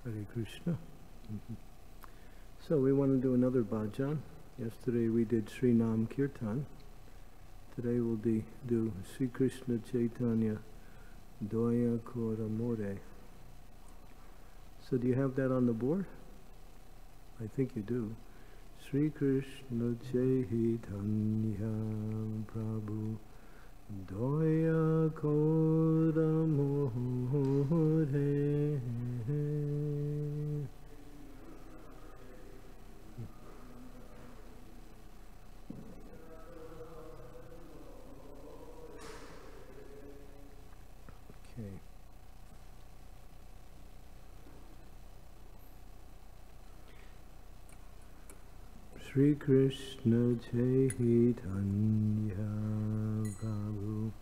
Hare Krishna. So we want to do another bhajan. Yesterday we did Sri Nam Kirtan. Today we'll do Sri Krishna Chaitanya Doya Kora More. So do you have that on the board? I think you do. Sri Krishna Chaitanya Prabhu Doya Kora More. Okay. Sri Krishna Chaitanya Prabhu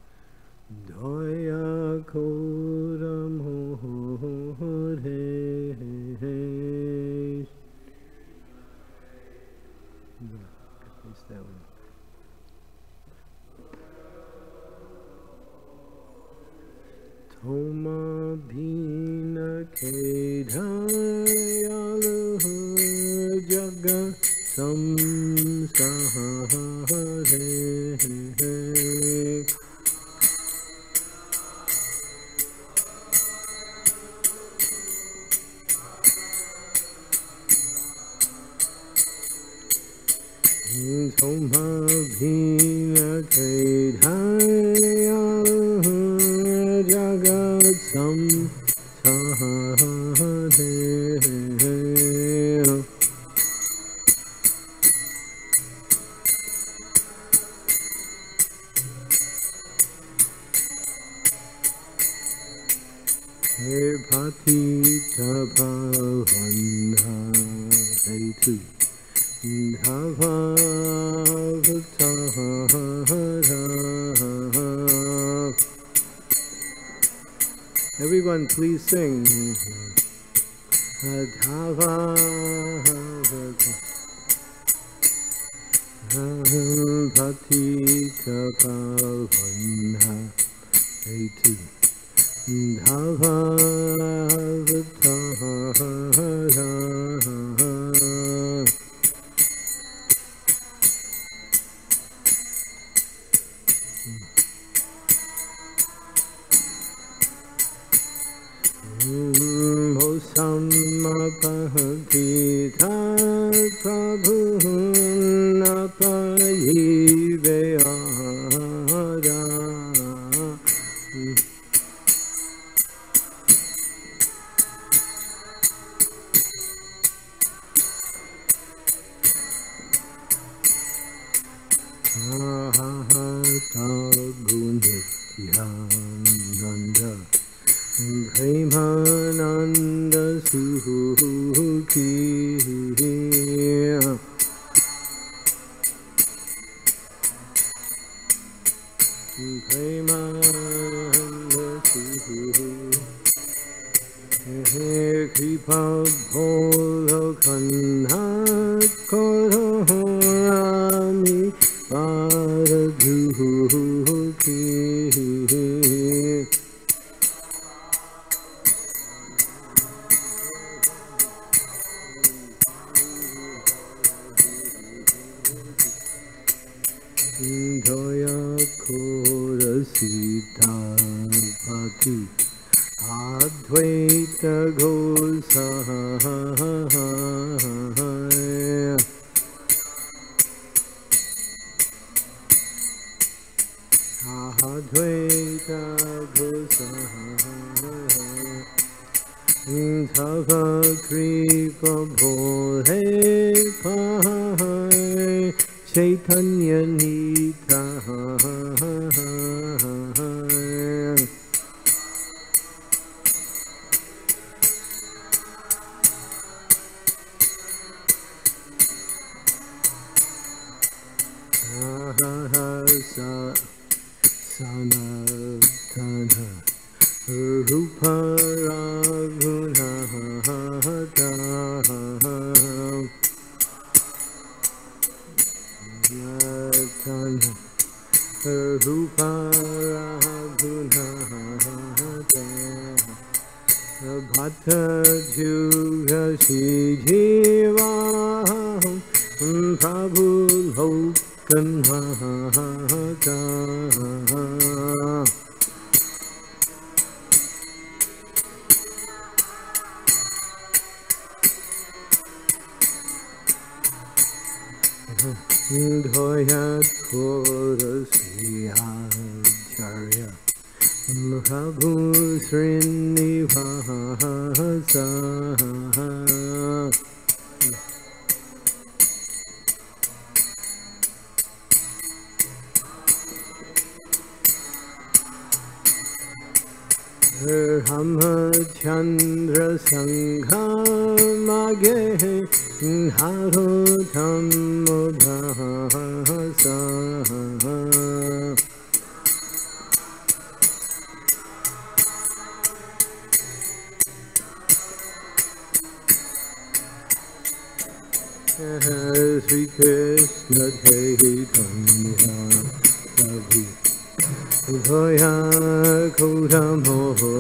Doya Kora More. It's that one. Toma Bhina Kedayalu Jaga Samsahare. Toma Bhina Kedayalu Jagat Samsahare. He Patita Bhavana Hetu Dhavatahara. Everyone please sing. Patita Bhavana Hetu Dhavatahara. Samapahita Prabhu Napayiveyara. Gunityananda Premananda Suki. Premananda Suki. Kripa Bholo Kanha Korami Paradhuki. Doya Kora Sita Pati Advaita Gosaya. Advaita Gosaya. Thava Kripa Bhole Pahai Chaitanya Nita. Sanatana Rupa Raghunata. Rupa Raghunata. Atha Juga Sijiva Prabhu Lokanhata Dhoya Kodasiyacharya Prabhu Srinivasa Ramachandra Sangha Mage Harotam Mudhasa Sri Krishna Chaitanya Prabhu Dhoya Kodamore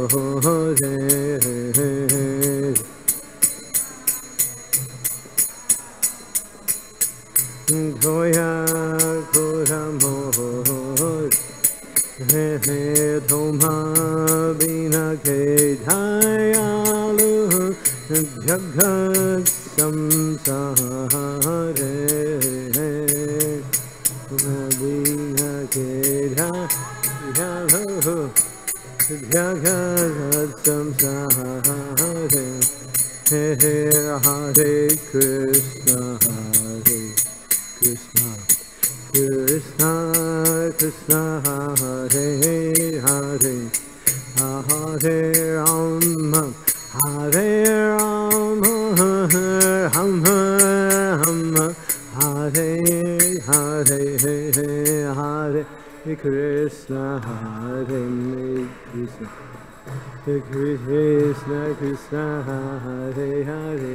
Dhoya Kodamore Thoma Bina Kedayalu Jagat Samsare Bina Kedayalu Jagat Samsare Hare Krishna Hare Krishna Krishna Krishna Hare Hare Hare Rama Hare Rama Rama Rama Hare Hare Hare Krishna Hare Krishna Krishna Krishna Hare Hare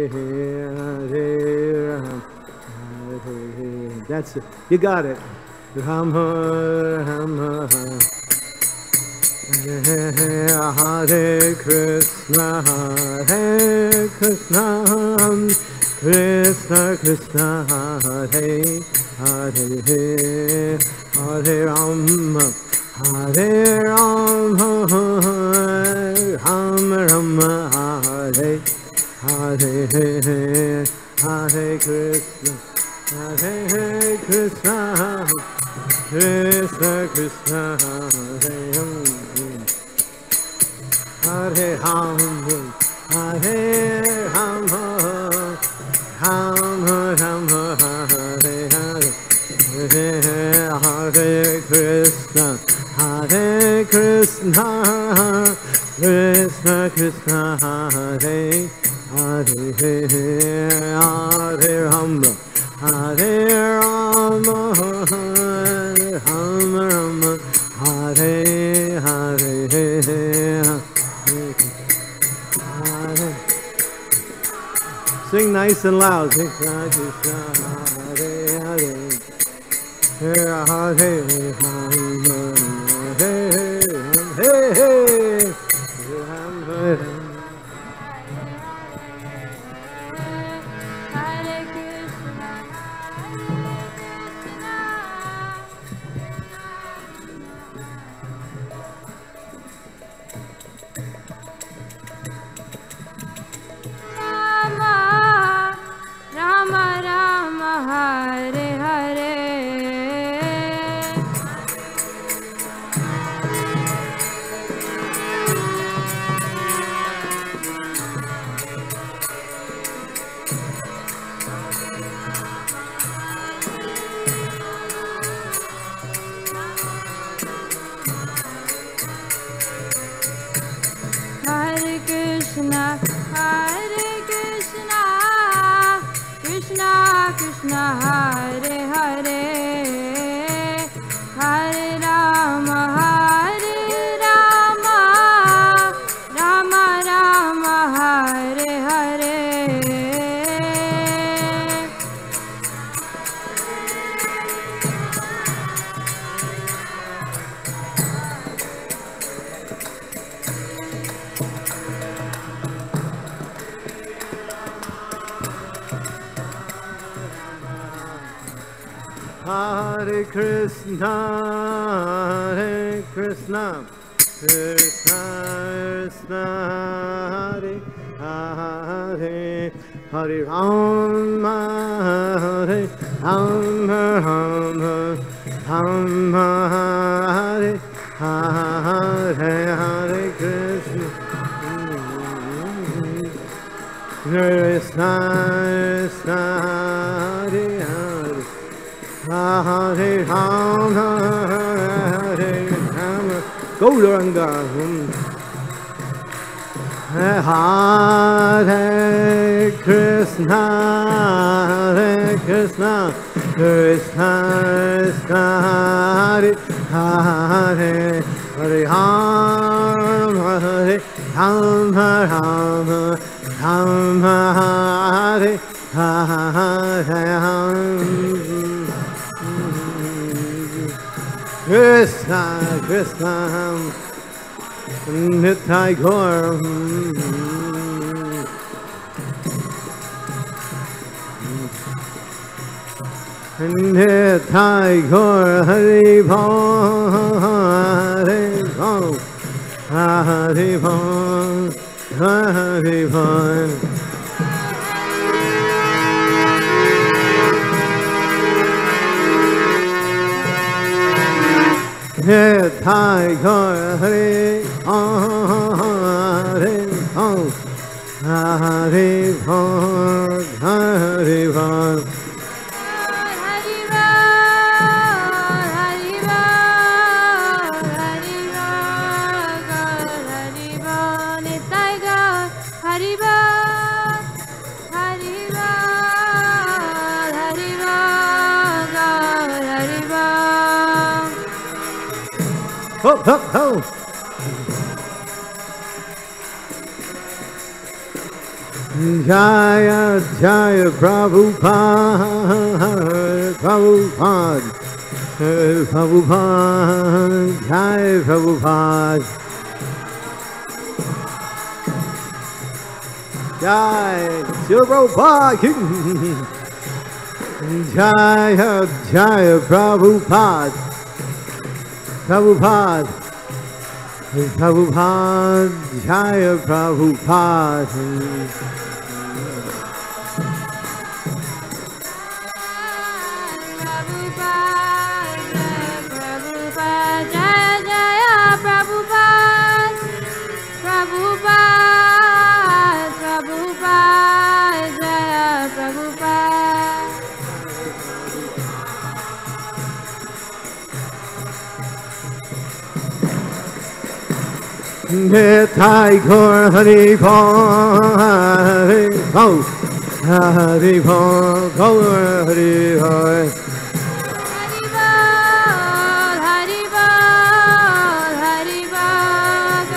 Hare Rama. That's it. You got it. Rama Rama Hare Krishna Hare Krishna Krishna Krishna Hare Hare Hare Rama Hare Rama Rama Rama Hare Hare Hare Krishna Hare Krishna Krishna Krishna Hare Hare Rama Hare Rama Rama Rama Hare Hare Hare Krishna Hare Krishna Krishna Krishna Hare Hare Hare Rama Hare Rama Rama Rama Hare Hare Sing nice and loud. Krishna Krishna Hare Hare Hare Hare Krishna Hare Hare Hare Rama Rama Rama Hare Hare Hare Krishna, Hare Krishna, Krishna Krishna, Hare Hare, Hare Rama, Hare Rama, Rama Hare Hare, Hare Krishna, Krishna Krishna, Hare Hare, Hare Rama, Hare Rama, Gauranga, Hare Krishna, Hare Krishna, Krishna Krishna, Hare Hare, Hare Rama, Hare Rama, Rama Hare Hare, Krishna Krishna, Nitai Gaur, Nitai Gaur, Hari Bol, Hari Bol, Hari Bol, Hari Bol. Nitai Gaur, Hari Hare Bol, Hare Bol, Hare Bol. Ho, ho, ho. Jaya, Jaya, Prabhupada, Prabhupada, Prabhupada, Jaya Prabhupada, Jaya, Srila Prabhupada, Jaya, Jaya, Prabhupada, Prabhupada, Prabhupada, Jaya Prabhupada. Nitai Gaur, Hari Bol, Hari Bol, Hari Bol, Gaur, Hari Bol. Hari Bol, Hari Bol,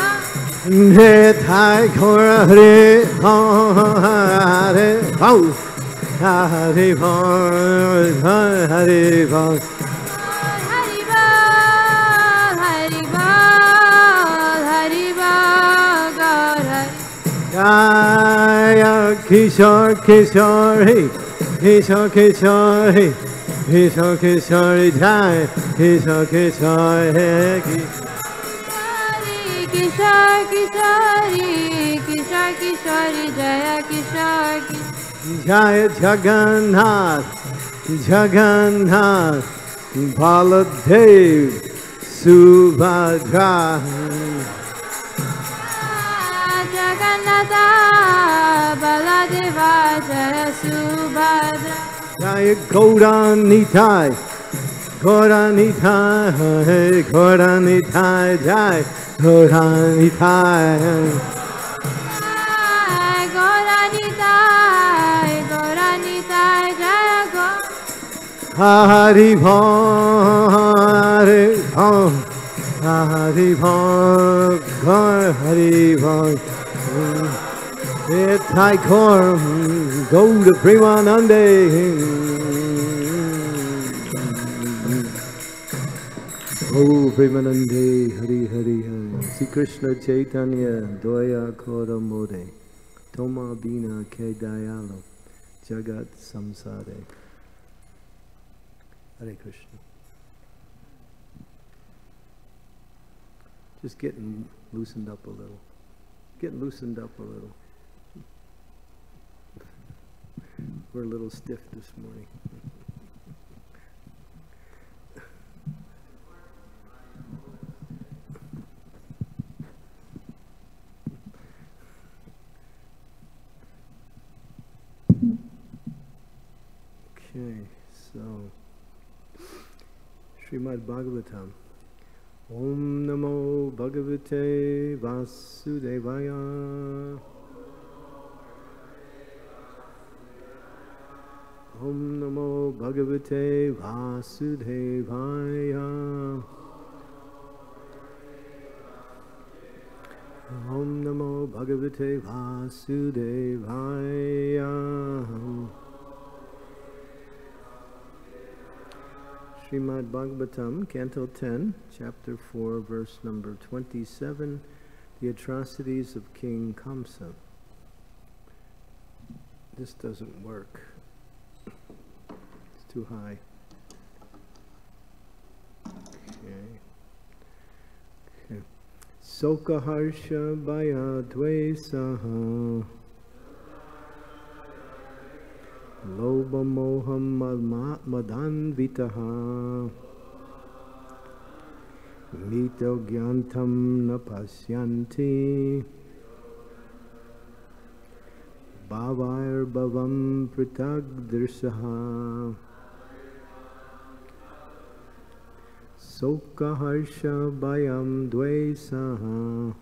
Nitai Gaur, Hari Bol, Hari Bol, Hari Bol, Hari Bol. Jaya Kishore Kishore, Kishore Kishore, Kishore Kishore, Jaya Kishore Kishore, Kishore Kishore, Kishore Kishore, Jaya Kishore, Jaya Jagannath, Jagannath, Baladev, Subhadra. Baladeva, Jaya Subhadra, Jaya Gauranitai, Gauranitai, Gauranitai, Jaya Gauranitai. Gauranitai, Gauranitai, Jaya Gaur. Hari Bol, Hari Bol, Hari Bol, Hari Bol. Nitai Gaur, go to Premanande. Oh, Premanande, Hari Hari Hari. Sri Krishna Chaitanya, Doya Kora More, Toma Bina Ke Dayalo, Jagat Samsare. Hare Krishna. Just getting loosened up a little. Getting loosened up a little. We're a little stiff this morning. Okay, so Srimad Bhagavatam. Om Namo Bhagavate Vasudevaya. Om Namo Bhagavate Vasudevaya. Om Namo Bhagavate Vasudevaya. Srimad Bhagavatam, Canto 10, Chapter 4, verse number 27, the atrocities of King Kamsa. This doesn't work. It's too high. Okay. Soka harsha bhaya dvesaha Lobha moham madanvitaha Mito gyantam na pasyanti Bhavair bhavam pritagdirsaha Soka harsha bhayam dvesaha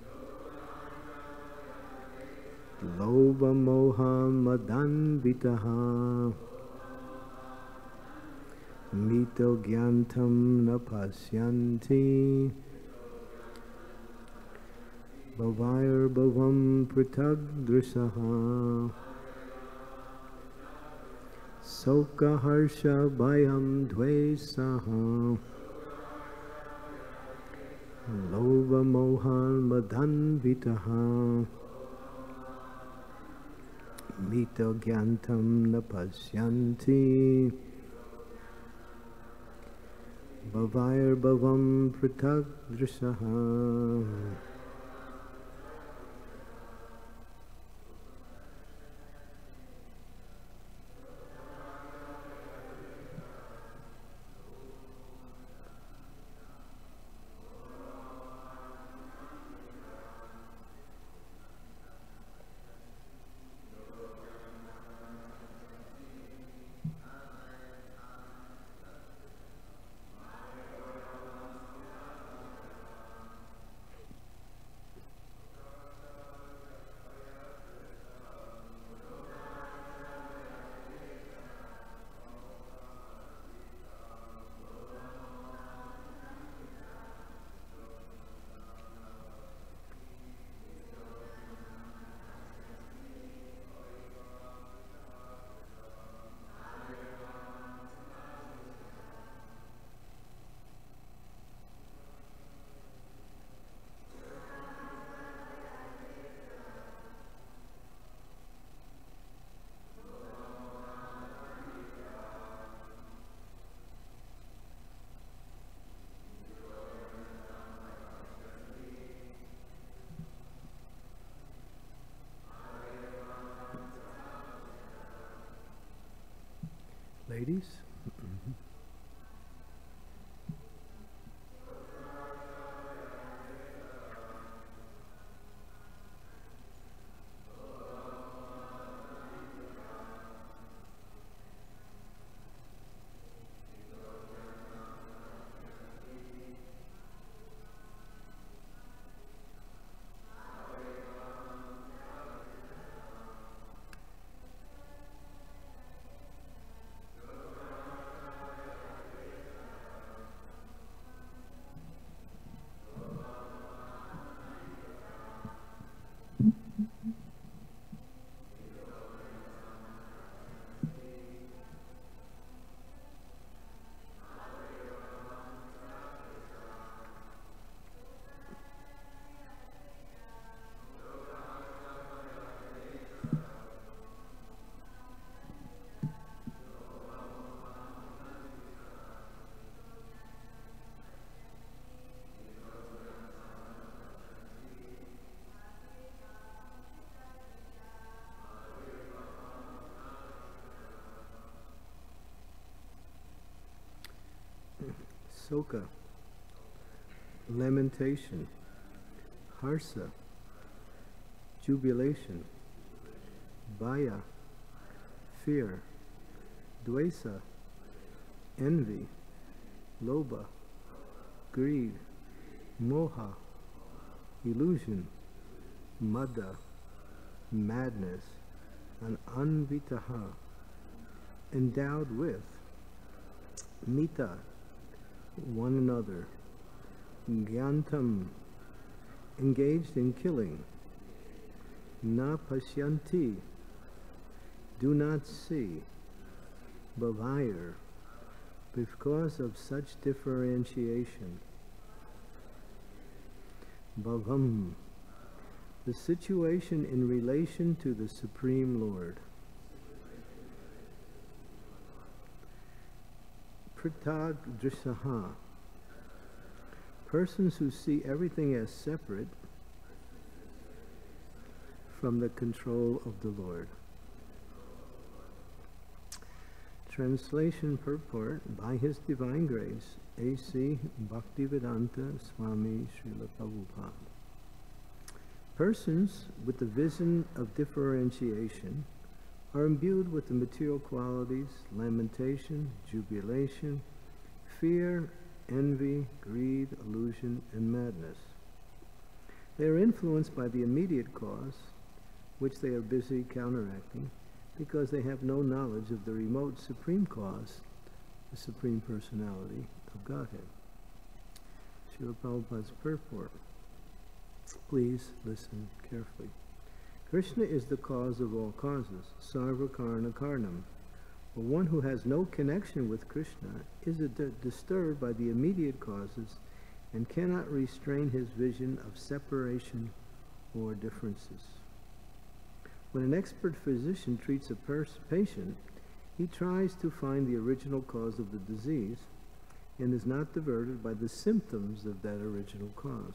Lobha moha madanvitaha Mito gyantam na pasyanti Bhavair bhavam pritagdrisaha Soka harsha bhayam dvesaha Lobha moha madanvitaha Mito gyantam na pasyanti Bhavair bhavam pritagdrisaha. Ladies? Soka, lamentation, harsa, jubilation, bhaya, fear, dvesa, envy, lobha, greed, moha, illusion, mada, madness, and anvitaha, endowed with mita, one another, gyantam, engaged in killing, na pashyanti, do not see, bhavayar, because of such differentiation, bhavam, the situation in relation to the Supreme Lord, pritag drisaha, persons who see everything as separate from the control of the Lord. Translation purport by His Divine Grace, A.C. Bhaktivedanta Swami Srila Prabhupada. Persons with the vision of differentiation are imbued with the material qualities, lamentation, jubilation, fear, envy, greed, illusion, and madness. They are influenced by the immediate cause, which they are busy counteracting, because they have no knowledge of the remote supreme cause, the Supreme Personality of Godhead. Srila Prabhupada's purport. Please listen carefully. Krishna is the cause of all causes, sarva karna karnam. But one who has no connection with Krishna is disturbed by the immediate causes and cannot restrain his vision of separation or differences. When an expert physician treats a patient, he tries to find the original cause of the disease and is not diverted by the symptoms of that original cause.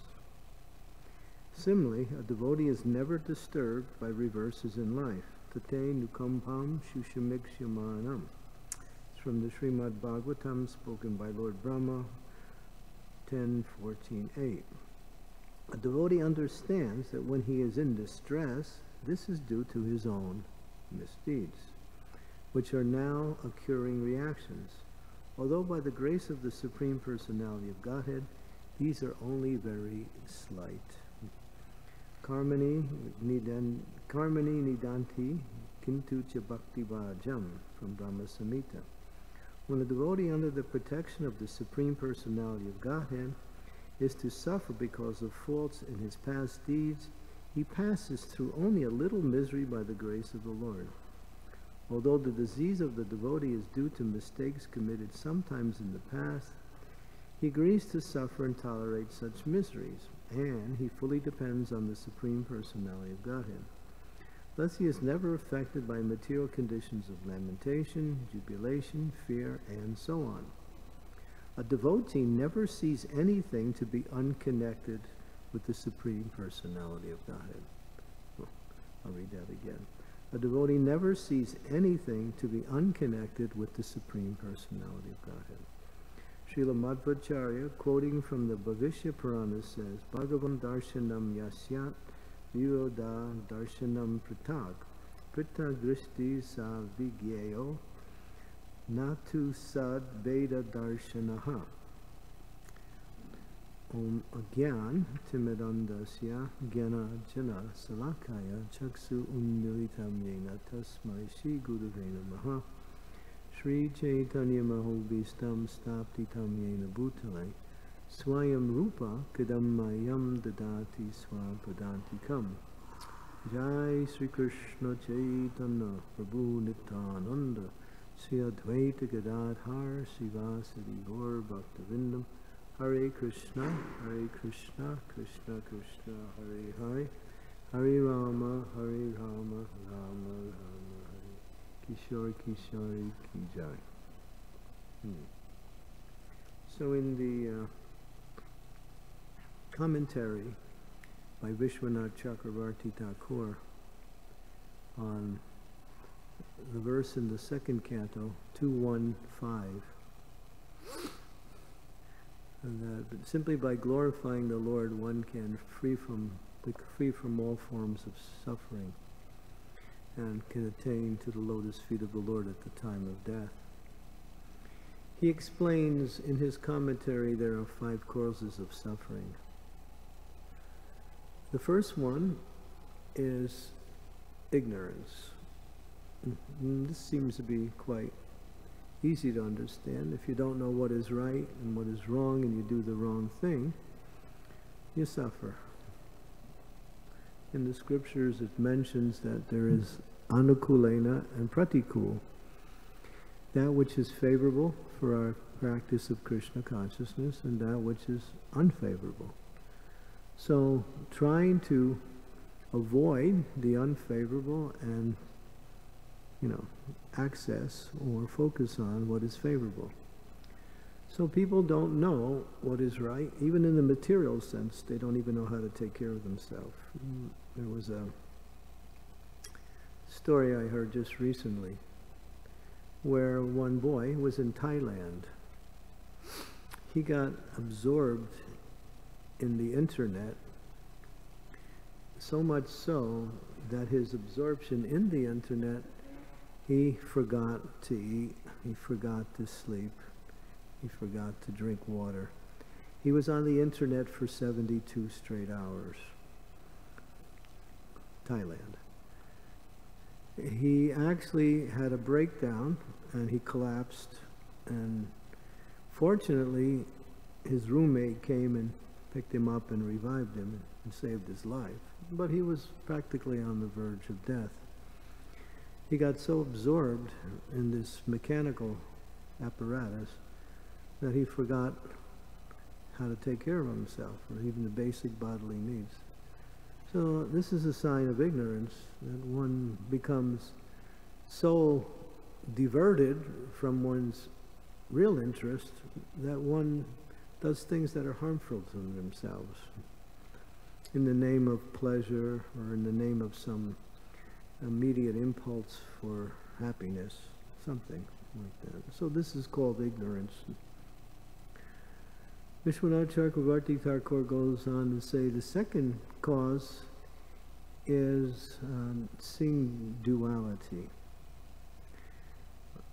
Similarly, a devotee is never disturbed by reverses in life. Tate nukampam shushamikshyamanam. It's from the Srimad Bhagavatam, spoken by Lord Brahma, 10.14.8. A devotee understands that when he is in distress, this is due to his own misdeeds, which are now occurring reactions. Although by the grace of the Supreme Personality of Godhead, these are only very slight. Karmani nidanti kintu cha bhakti vajam, from Brahma Samhita. When a devotee under the protection of the Supreme Personality of Godhead is to suffer because of faults in his past deeds, he passes through only a little misery by the grace of the Lord. Although the disease of the devotee is due to mistakes committed sometimes in the past, he agrees to suffer and tolerate such miseries, and he fully depends on the Supreme Personality of Godhead. Thus he is never affected by material conditions of lamentation, jubilation, fear, and so on. A devotee never sees anything to be unconnected with the Supreme Personality of Godhead. Oh, I'll read that again. A devotee never sees anything to be unconnected with the Supreme Personality of Godhead. Srila Madhvacharya, quoting from the Bhavishya Purana, says, Bhagavan darshanam yasyat viroda darshanam pritag pritag drishti sa vigyayo natu sad veda darshanaha. Om agyan timidandasya gyana jana salakaya chaksu unmilitam yena tasmai shri gurave namaha. Sri Chaitanya Mahobhistam Staptitam Yena Bhutale Swayam Rupa Kadammayam Dadati Swapadantikam. Jai Sri Krishna Chaitanya Prabhu Nityananda Sri Advaita Gadadhar Sivasadi Gaur Bhaktivinoda Hare Krishna Krishna Krishna Hare Hare Hare Rama Rama Rama Kishore Kishore Ki Jai. So in the commentary by Vishwanath Chakravarti Thakur on the verse in the second canto, 215, And that simply by glorifying the Lord, one can be free from all forms of suffering and can attain to the lotus feet of the Lord at the time of death. He explains in his commentary there are 5 causes of suffering. The first one is ignorance. This seems to be quite easy to understand. If you don't know what is right and what is wrong and you do the wrong thing, you suffer. In the scriptures it mentions that there is anukulena and pratikul, that which is favorable for our practice of Krishna consciousness and that which is unfavorable. So trying to avoid the unfavorable and access or focus on what is favorable. So people don't know what is right, even in the material sense. They don't even know how to take care of themselves. There was a story I heard just recently where one boy was in Thailand. He got absorbed in the internet, so much so that his absorption in the internet, he forgot to eat, he forgot to sleep, he forgot to drink water. He was on the internet for 72 straight hours. Thailand. He actually had a breakdown and he collapsed, and fortunately his roommate came and picked him up and revived him and saved his life. But he was practically on the verge of death. He got so absorbed in this mechanical apparatus that he forgot how to take care of himself, or even the basic bodily needs. So this is a sign of ignorance, that one becomes so diverted from one's real interest that one does things that are harmful to themselves in the name of pleasure or in the name of some immediate impulse for happiness, something like that. So this is called ignorance. Vishwanath Chakravarti Thakur goes on to say the second cause is seeing duality.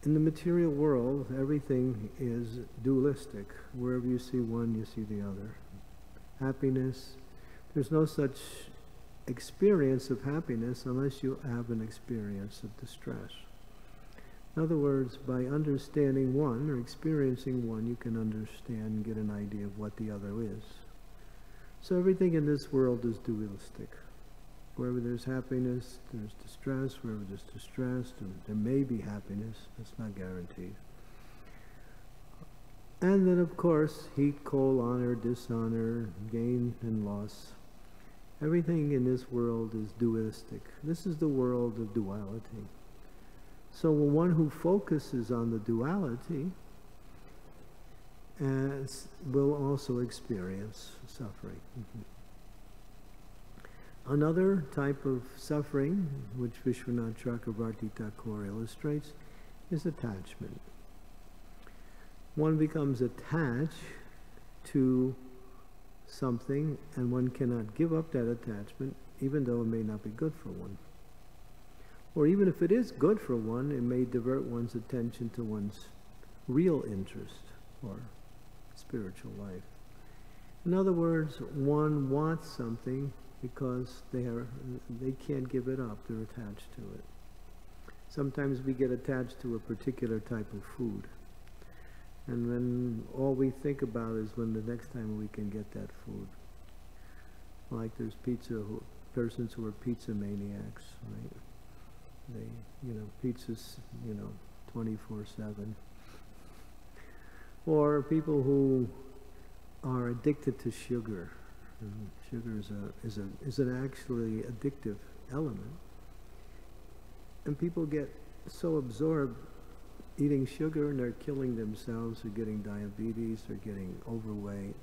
In the material world, everything is dualistic. Wherever you see one, you see the other. Happiness, there's no such experience of happiness unless you have an experience of distress. In other words, by understanding one or experiencing one, you can understand and get an idea of what the other is. So everything in this world is dualistic. Wherever there's happiness, there's distress. Wherever there's distress, there may be happiness. That's not guaranteed. And then, of course, heat, cold, honor, dishonor, gain and loss. Everything in this world is dualistic. This is the world of duality. So one who focuses on the duality will also experience suffering. Another type of suffering, which Vishwanath Chakravarti Thakur illustrates, is attachment. One becomes attached to something, and one cannot give up that attachment, even though it may not be good for one. Or even if it is good for one, it may divert one's attention to one's real interest or spiritual life. In other words, one wants something because they can't give it up, they're attached to it. Sometimes we get attached to a particular type of food, and then all we think about is when the next time we can get that food. Like there's persons who are pizza maniacs, right? They, pizzas, 24/7. Or people who are addicted to sugar. Sugar is an actually addictive element. And people get so absorbed eating sugar and they're killing themselves, they're getting diabetes, they're getting overweight.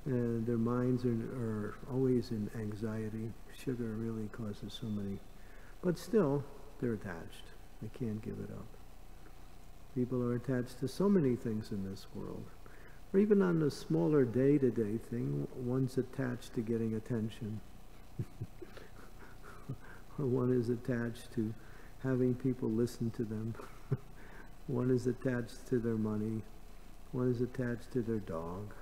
And their minds are always in anxiety. Sugar really causes so many. But still, they're attached. They can't give it up. People are attached to so many things in this world. Or even on the smaller day-to-day thing, one's attached to getting attention. Or one is attached to having people listen to them. One is attached to their money. One is attached to their dog.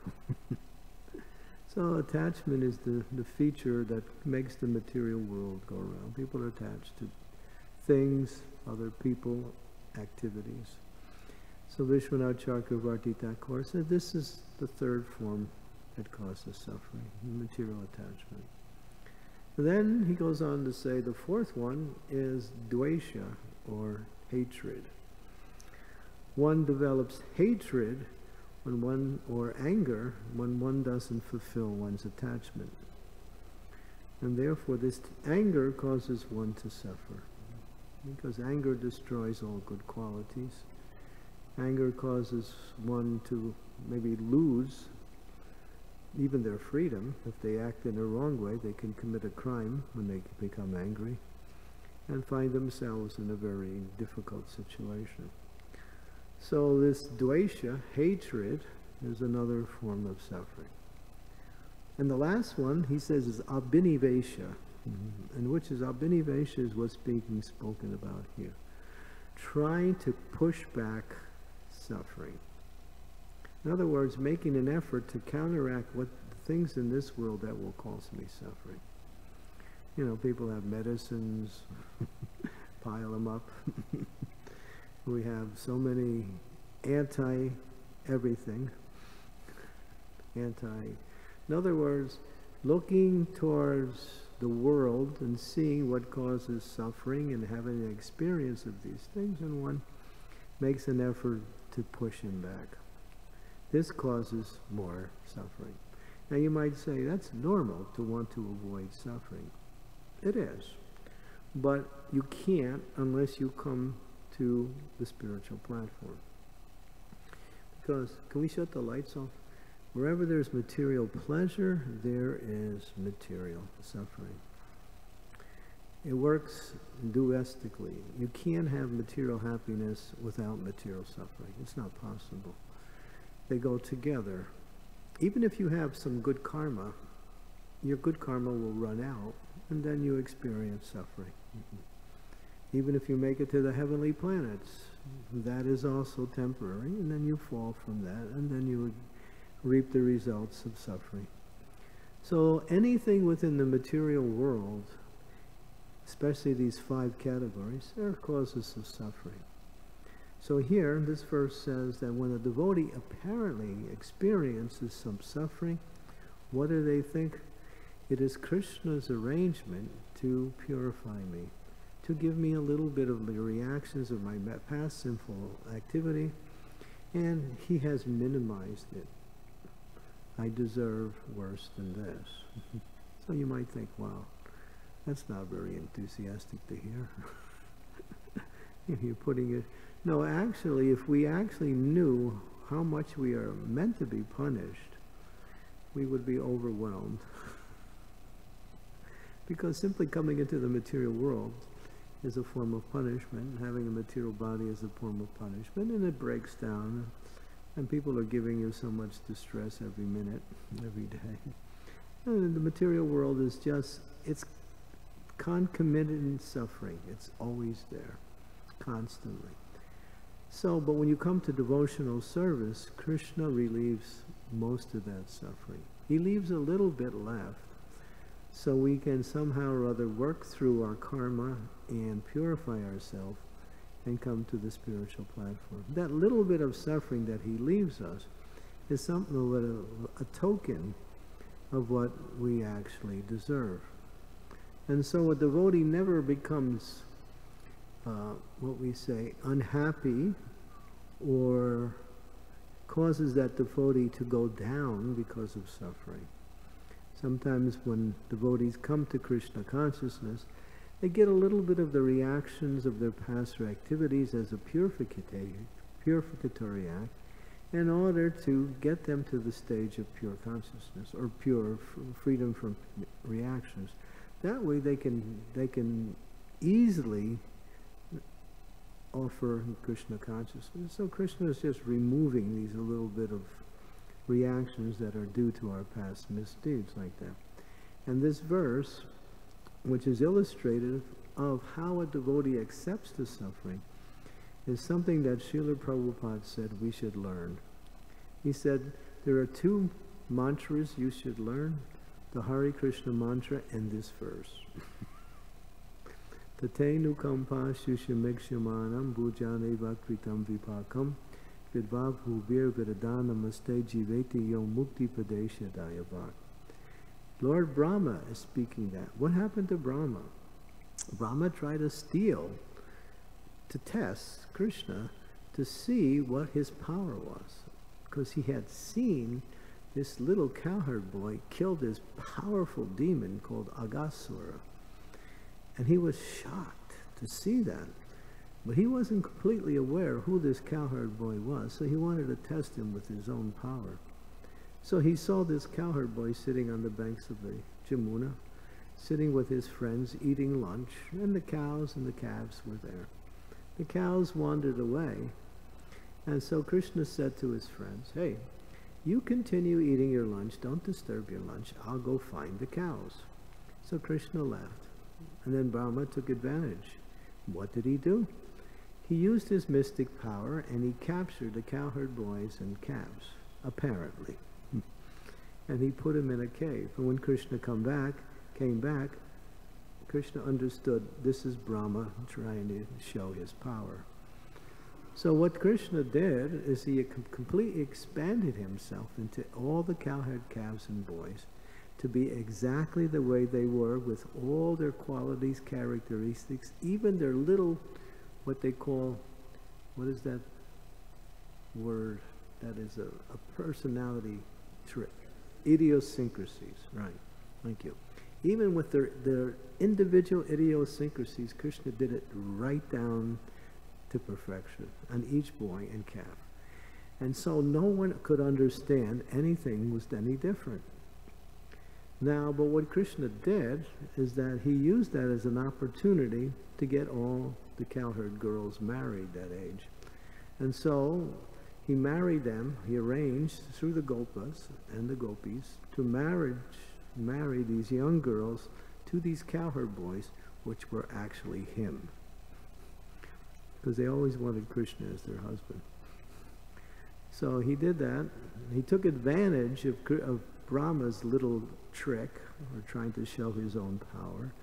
So attachment is the feature that makes the material world go around. People are attached to things, other people, activities. So Vishwanath Chakravarti Thakur said this is the third form that causes suffering, material attachment. Then he goes on to say the fourth one is dvesha, or hatred. One develops hatred or anger when one doesn't fulfill one's attachment. And therefore this anger causes one to suffer. Because anger destroys all good qualities. Anger causes one to maybe lose even their freedom. If they act in a wrong way, they can commit a crime when they become angry and find themselves in a very difficult situation. So this dvesha, hatred, is another form of suffering. And the last one, he says, is abhinivesha, and which is abhinivesha is what's being spoken about here. Trying to push back suffering. In other words, making an effort to counteract what things in this world that will cause me suffering. You know, people have medicines, pile them up. We have so many anti-everything. In other words, looking towards the world and seeing what causes suffering and having an experience of these things, and one makes an effort to push him back. This causes more suffering. Now you might say that's normal to want to avoid suffering. It is. But you can't unless you come to the spiritual platform. Because, can we shut the lights off? Wherever there's material pleasure, there is material suffering. It works dualistically. You can't have material happiness without material suffering. It's not possible. They go together. Even if you have some good karma, your good karma will run out, and then you experience suffering. Even if you make it to the heavenly planets, that is also temporary, and then you fall from that, and then you reap the results of suffering. So anything within the material world, especially these 5 categories, are causes of suffering. So here, this verse says that when a devotee apparently experiences some suffering, what do they think? It is Krishna's arrangement to purify me, to give me a little bit of the reactions of my past sinful activity, and he has minimized it. I deserve worse than this. So you might think, wow, that's not very enthusiastic to hear. You're putting it... No, actually, if we actually knew how much we are meant to be punished, we would be overwhelmed. Because simply coming into the material world is a form of punishment. Having a material body is a form of punishment, and it breaks down. And people are giving you so much distress every minute, every day. And the material world is just, it's concomitant suffering. It's always there, constantly. So, but when you come to devotional service, Krishna relieves most of that suffering. He leaves a little bit left, so we can somehow or other work through our karma and purify ourselves and come to the spiritual platform. That little bit of suffering that he leaves us is something of a token of what we actually deserve. And so a devotee never becomes, what we say, unhappy, or causes that devotee to go down because of suffering. Sometimes when devotees come to Krishna consciousness, they get a little bit of the reactions of their past activities as a purificatory act in order to get them to the stage of pure consciousness, or pure freedom from reactions. That way they can easily offer Krishna consciousness. So Krishna is just removing these a little bit of reactions that are due to our past misdeeds like that. And this verse, which is illustrative of how a devotee accepts the suffering, is something that Srila Prabhupada said we should learn. He said, there are two mantras you should learn, the Hare Krishna mantra and this verse. Tate nukampa shushamikshamanam bhujane vakritam vipakam vidvav huvir viradhanamaste jiveti yom mukti padesha dayavat. Lord Brahma is speaking that. What happened to Brahma? Brahma tried to steal, to test Krishna, to see what his power was. Because he had seen this little cowherd boy kill this powerful demon called Aghasura. And he was shocked to see that. But he wasn't completely aware who this cowherd boy was, so he wanted to test him with his own power. So he saw this cowherd boy sitting on the banks of the Jamuna, sitting with his friends eating lunch, and the cows and the calves were there. The cows wandered away, and so Krishna said to his friends, hey, you continue eating your lunch, don't disturb your lunch, I'll go find the cows. So Krishna left, and then Brahma took advantage. What did he do? He used his mystic power and he captured the cowherd boys and calves, apparently. And he put him in a cave. And when Krishna came back, Krishna understood this is Brahma trying to show his power. So what Krishna did is he completely expanded himself into all the cowherd calves and boys to be exactly the way they were, with all their qualities, characteristics, even their little, what they call, what is that word? That is a personality trait. Idiosyncrasies, right. Thank you. Even with their individual idiosyncrasies, Krishna did it right down to perfection on each boy and calf. And so no one could understand anything was any different. Now, but what Krishna did is that he used that as an opportunity to get all the cowherd girls married that age. And so he married them, he arranged through the Gopas and the Gopis to marry these young girls to these cowherd boys, which were actually him. Because they always wanted Krishna as their husband. So he did that. He took advantage of Brahma's little trick, or trying to show his own power,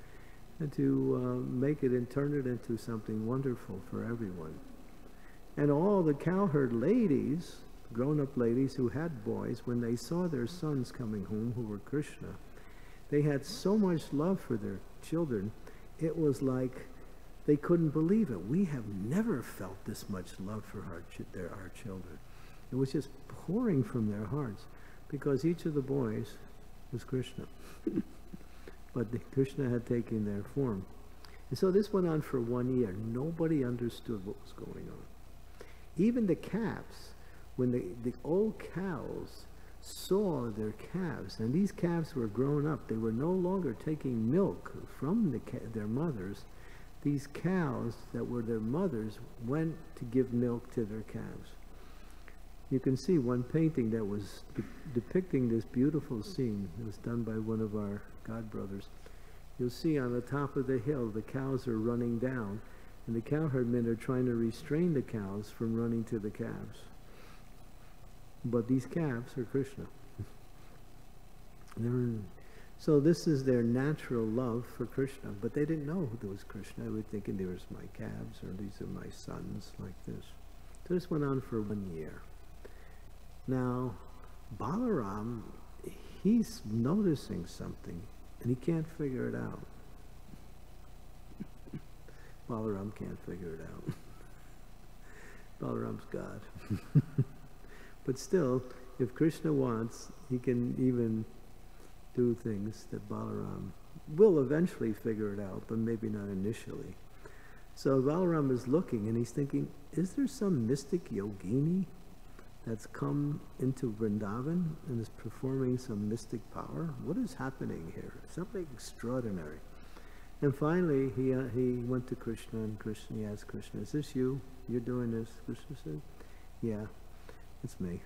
and to make it and turn it into something wonderful for everyone. And all the cowherd ladies, grown-up ladies who had boys, when they saw their sons coming home who were Krishna, they had so much love for their children, it was like they couldn't believe it. We have never felt this much love for our children. It was just pouring from their hearts, because each of the boys was Krishna. But Krishna had taken their form. And so this went on for 1 year. Nobody understood what was going on. Even the calves, when the old cows saw their calves, and these calves were grown up, they were no longer taking milk from their mothers. These cows that were their mothers went to give milk to their calves. You can see one painting that was depicting this beautiful scene. It was done by one of our God brothers. You'll see on the top of the hill, the cows are running down, and the cowherd men are trying to restrain the cows from running to the calves. But these calves are Krishna. So this is their natural love for Krishna, but they didn't know who was Krishna. They were thinking there was my calves, or these are my sons, like this. So this went on for 1 year. Now, Balaram, he's noticing something, and he can't figure it out. Balaram can't figure it out. Balaram's God. But still, if Krishna wants, he can even do things that Balaram will eventually figure it out, but maybe not initially. So Balaram is looking, and he's thinking, is there some mystic yogini that's come into Vrindavan and is performing some mystic power? What is happening here? Something extraordinary. And finally, he went to Krishna, and he asked Krishna, is this you? You're doing this? Krishna said, yeah, it's me.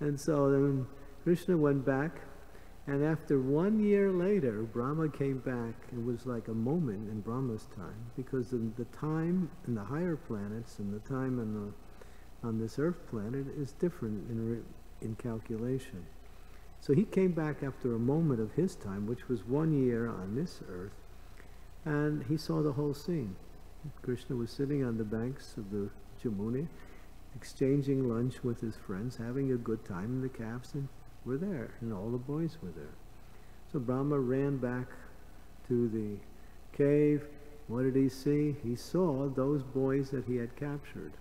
And so then Krishna went back, and after 1 year later, Brahma came back. It was like a moment in Brahma's time, because the time in the higher planets and the time on this Earth planet is different in calculation. So he came back after a moment of his time, which was 1 year on this Earth, and he saw the whole scene. Krishna was sitting on the banks of the Jamuna, exchanging lunch with his friends, having a good time, and the calves were there, and all the boys were there. So Brahma ran back to the cave. What did he see? He saw those boys that he had captured.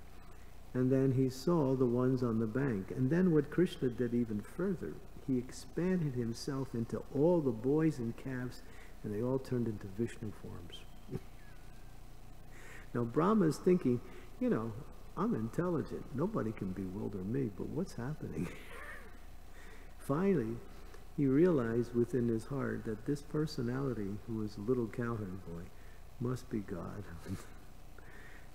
And then he saw the ones on the bank. And then what Krishna did even further, he expanded himself into all the boys and calves, and they all turned into Vishnu forms. Now Brahma's thinking, you know, I'm intelligent. Nobody can bewilder me, but what's happening? Finally, he realized within his heart that this personality, who was a little cowherd boy, must be God.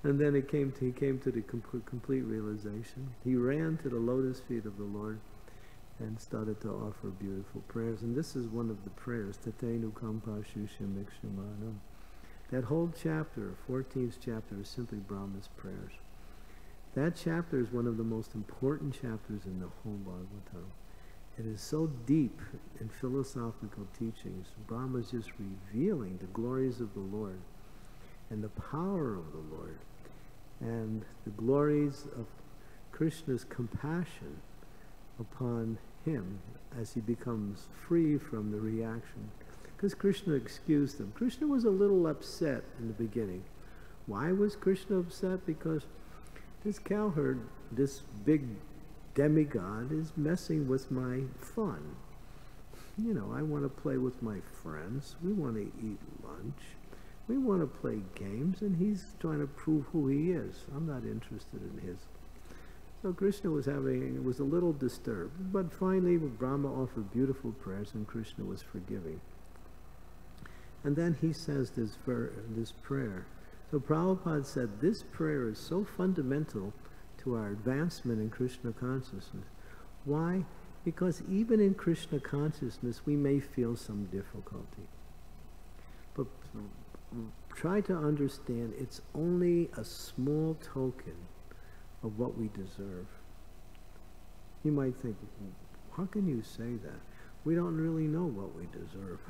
And then he came to the complete realization. He ran to the lotus feet of the Lord and started to offer beautiful prayers. And this is one of the prayers, Tatenu Kampa Shushya Mikshamanam. That whole chapter, 14th chapter, is simply Brahma's prayers. That chapter is one of the most important chapters in the whole Bhagavatam. It is so deep in philosophical teachings. Brahma is just revealing the glories of the Lord and the power of the Lord and the glories of Krishna's compassion upon him as he becomes free from the reaction. Because Krishna excused him. Krishna was a little upset in the beginning. Why was Krishna upset? Because this cowherd, this big demigod, is messing with my fun. You know, I want to play with my friends. We want to eat lunch. We want to play games, and he's trying to prove who he is. I'm not interested in his. So Krishna was a little disturbed. But finally, Brahma offered beautiful prayers, and Krishna was forgiving. And then he says this prayer. So Prabhupada said this prayer is so fundamental to our advancement in Krishna consciousness. Why? Because even in Krishna consciousness, we may feel some difficulty. But try to understand it's only a small token of what we deserve. You might think, how can you say that? We don't really know what we deserve.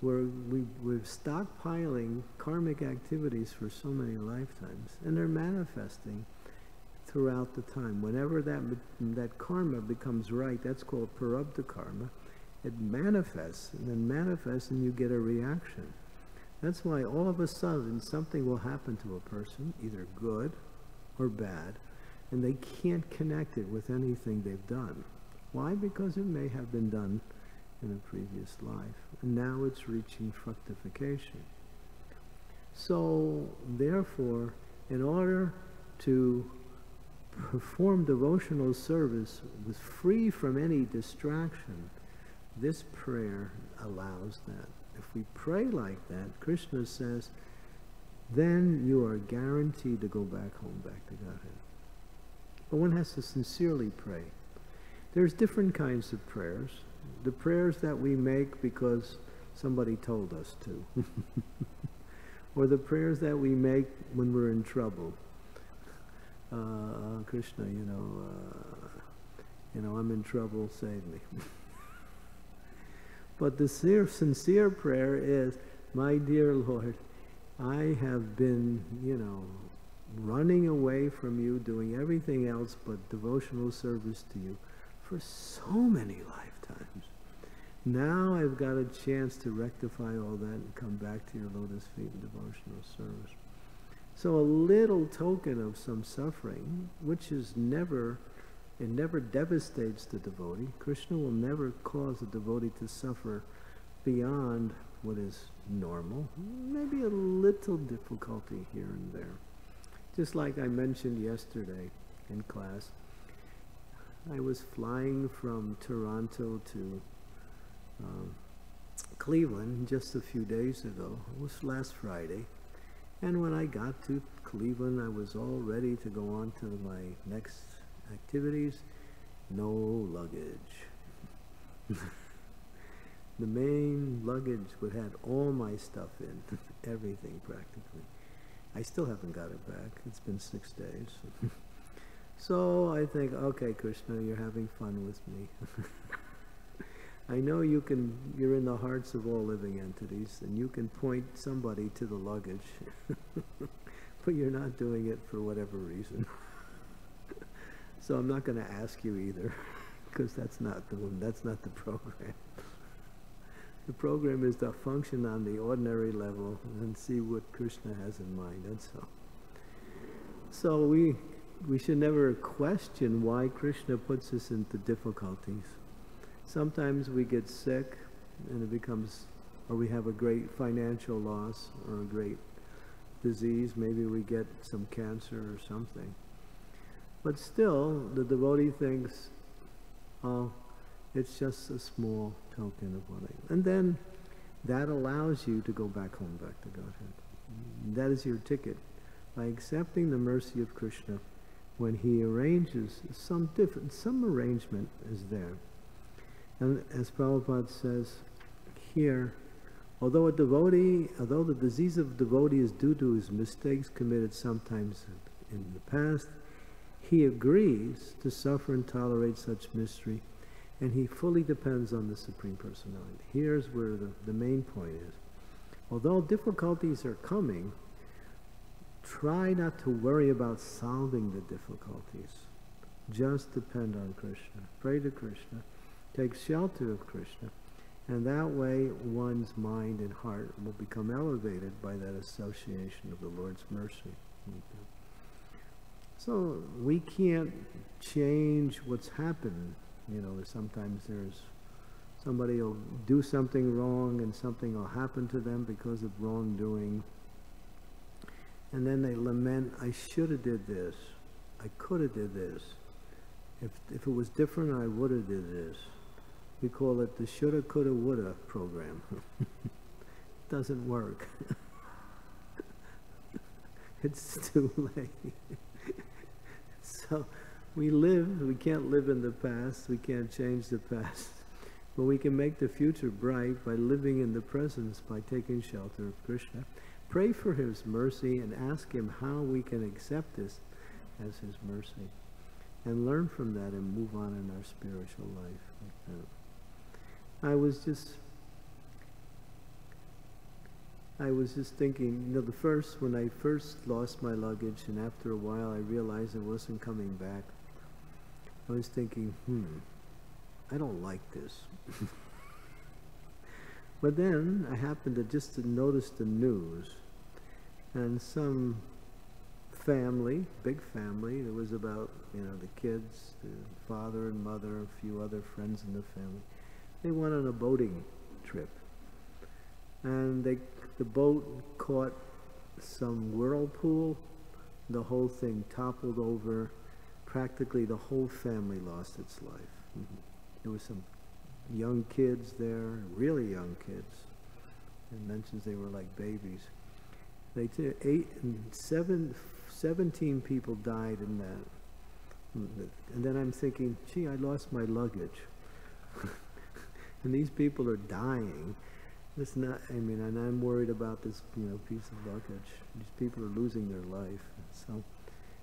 We're stockpiling karmic activities for so many lifetimes, and they're manifesting throughout the time. Whenever that karma becomes right, that's called parabdha karma, it manifests, and you get a reaction. That's why all of a sudden something will happen to a person, either good or bad, and they can't connect it with anything they've done. Why? Because it may have been done in a previous life, and now it's reaching fructification. So, therefore, in order to perform devotional service with free from any distraction, this prayer allows that. If we pray like that, Krishna says, then you are guaranteed to go back home, back to Godhead. But one has to sincerely pray. There's different kinds of prayers. The prayers that we make because somebody told us to. Or the prayers that we make when we're in trouble. Krishna, I'm in trouble, save me. But the sincere prayer is, my dear Lord, I have been, running away from you, doing everything else but devotional service to you for so many lifetimes. Now I've got a chance to rectify all that and come back to your lotus feet in devotional service. So a little token of some suffering, which is never devastates the devotee. Krishna will never cause a devotee to suffer beyond what is normal. Maybe a little difficulty here and there. Just like I mentioned yesterday in class, I was flying from Toronto to Cleveland just a few days ago. It was last Friday. And when I got to Cleveland, I was all ready to go on to my next activities. no luggage. The main luggage would have all my stuff in, everything practically. I still haven't got it back. It's been 6 days. So I think, okay, Krishna, you're having fun with me. I know you're in the hearts of all living entities, and you can point somebody to the luggage, but you're not doing it for whatever reason. So I'm not going to ask you either, because that's not the program. The program is to function on the ordinary level and see what Krishna has in mind, that's all. So we should never question why Krishna puts us into difficulties. Sometimes we get sick and it becomes, or we have a great financial loss or a great disease, maybe we get some cancer or something. But still, the devotee thinks, oh, it's just a small token of what and then that allows you to go back home, back to Godhead. That is your ticket. By accepting the mercy of Krishna, when he arranges some arrangement is there. And as Prabhupada says here, although the disease of a devotee is due to his mistakes committed sometimes in the past, he agrees to suffer and tolerate such misery, and he fully depends on the Supreme Personality. Here's where the main point is. Although difficulties are coming, try not to worry about solving the difficulties. Just depend on Krishna. Pray to Krishna. Take shelter of Krishna. And that way one's mind and heart will become elevated by that association of the Lord's mercy. So we can't change what's happened. You know, sometimes somebody will do something wrong and something will happen to them because of wrongdoing. And then they lament, I should have did this. I could have did this. If it was different, I would have did this. We call it the shoulda, coulda, woulda program. Doesn't work. It's too late. So we can't live in the past, we can't change the past. But we can make the future bright by living in the presence, by taking shelter of Krishna. Pray for his mercy and ask him how we can accept this as his mercy. And learn from that and move on in our spiritual life. I was just thinking, you know, when I first lost my luggage and after a while I realized it wasn't coming back, I was thinking, I don't like this. But then I happened to notice the news, and some family, big family, it was about, you know, the kids, the father and mother, a few other friends in the family. They went on a boating trip, and the boat caught some whirlpool. The whole thing toppled over. Practically the whole family lost its life. There were some young kids there, really young kids. It mentions they were like babies. 17 people died in that. And then I'm thinking, gee, I lost my luggage. And these people are dying. It's not, and I'm worried about this, you know, piece of luggage. These people are losing their life. So,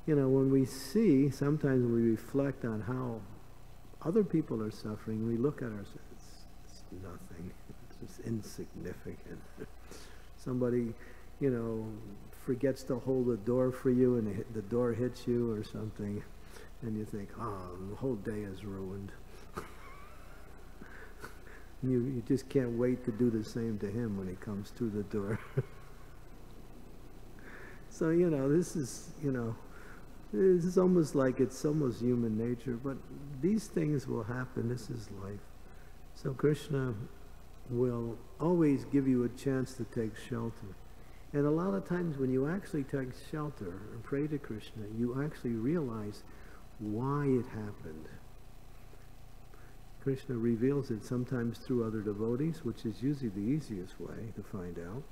you know, sometimes when we reflect on how other people are suffering, we look at ourselves, it's nothing. It's just insignificant. Somebody, you know, forgets to hold the door for you and the door hits you or something, and you think, oh, the whole day is ruined. You just can't wait to do the same to him when he comes through the door. So, you know, this is almost like it's almost human nature, but these things will happen. This is life. So Krishna will always give you a chance to take shelter. And a lot of times when you actually take shelter and pray to Krishna, you actually realize why it happened. Krishna reveals it sometimes through other devotees, which is usually the easiest way to find out.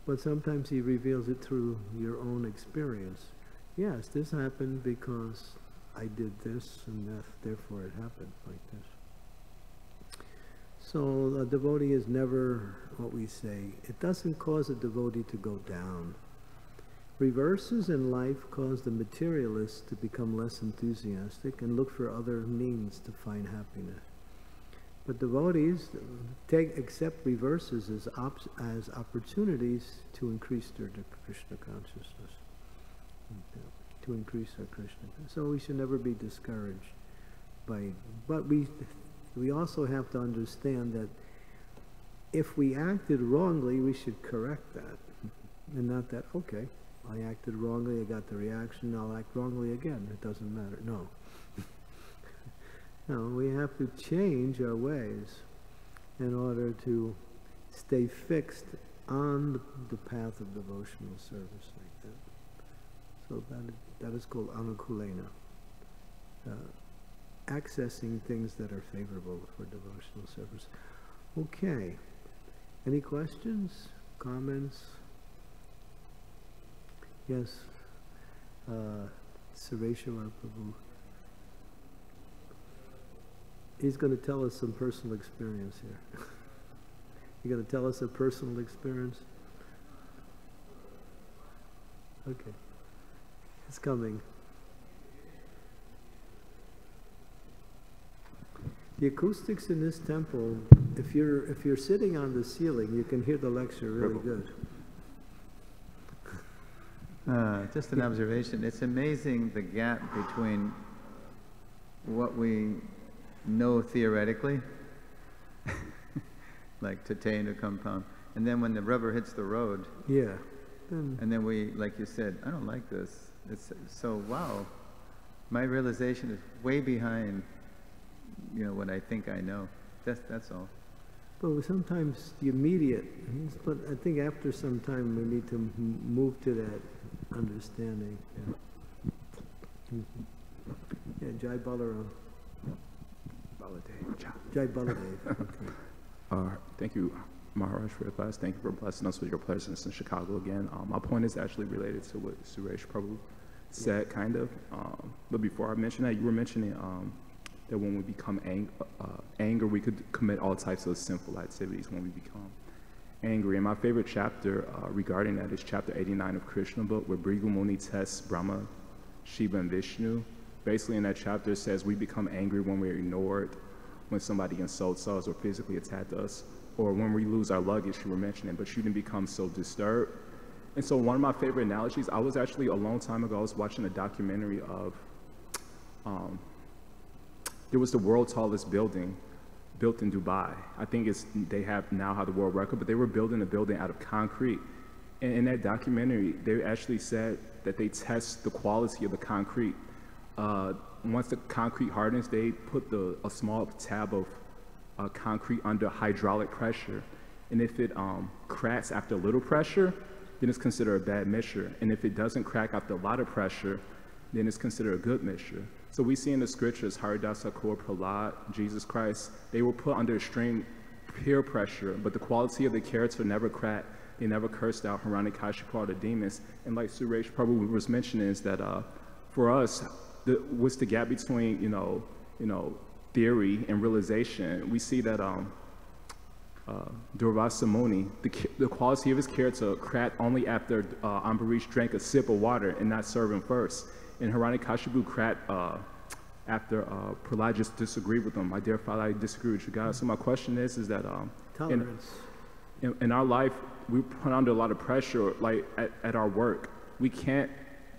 But sometimes he reveals it through your own experience. Yes, this happened because I did this, and therefore it happened like this. So a devotee is never what we say. It doesn't cause a devotee to go down. Reverses in life cause the materialist to become less enthusiastic and look for other means to find happiness. But devotees accept reverses as opportunities to increase their Krishna consciousness, to increase our Krishna. So we should never be discouraged by. But we also have to understand that if we acted wrongly, we should correct that, and not that okay. I acted wrongly, I got the reaction, I'll act wrongly again. It doesn't matter. No. No, we have to change our ways in order to stay fixed on the path of devotional service like that. So that is called anukulena. Accessing things that are favorable for devotional service. Okay. Any questions? Comments? Yes, Sureshwar Prabhu. He's going to tell us some personal experience here. You're going to tell us a personal experience? Okay, it's coming. The acoustics in this temple, if you're sitting on the ceiling, you can hear the lecture really good. Just an observation. It's amazing the gap between what we know theoretically, like Tatena compound, and then when the rubber hits the road. Yeah. And then we, like you said, I don't like this. It's so, wow. My realization is way behind, what I think I know. That's all. But sometimes the immediate, but I think after some time we need to move to that understanding. Yeah, Jai Balaram. Baladev. Jai Baladev. Okay. Thank you, Maharaj, for your class. Thank you for blessing us with your presence in Chicago again. My point is actually related to what Suresh Prabhu said, kind of. But before I mention that, you were mentioning that when we become angry, we could commit all types of sinful activities when we become angry. And my favorite chapter regarding that is chapter 89 of Krishna book, where Bhrigu Muni tests Brahma, Shiva, and Vishnu. Basically in that chapter it says we become angry when we're ignored, when somebody insults us or physically attacks us, or when we lose our luggage, you were mentioning, but you didn't become so disturbed. And so one of my favorite analogies, I was actually a long time ago, I was watching a documentary of there was the world's tallest building built in Dubai. I think they have now the world record, but they were building a building out of concrete. And in that documentary, they actually said that they test the quality of the concrete. Once the concrete hardens, they put a small tab of concrete under hydraulic pressure. And if it cracks after a little pressure, then it's considered a bad mixture. And if it doesn't crack after a lot of pressure, then it's considered a good mixture. So we see in the scriptures, Haridas Thakur, Prahlad, Jesus Christ, they were put under extreme peer pressure, but the quality of the character never cracked. They never cursed out Hiranyakashipu or the demons. And like Suresh Prabhu was mentioning, is that for us, what's the gap between theory and realization? We see that Durvasa Muni, the quality of his character cracked only after Ambarish drank a sip of water and not serve him first. And Hiranyakashipu cracked after Prahlad just disagreed with him. My dear Father, I disagree with you guys. So my question is that Tolerance. In our life, we put under a lot of pressure, like at our work. We can't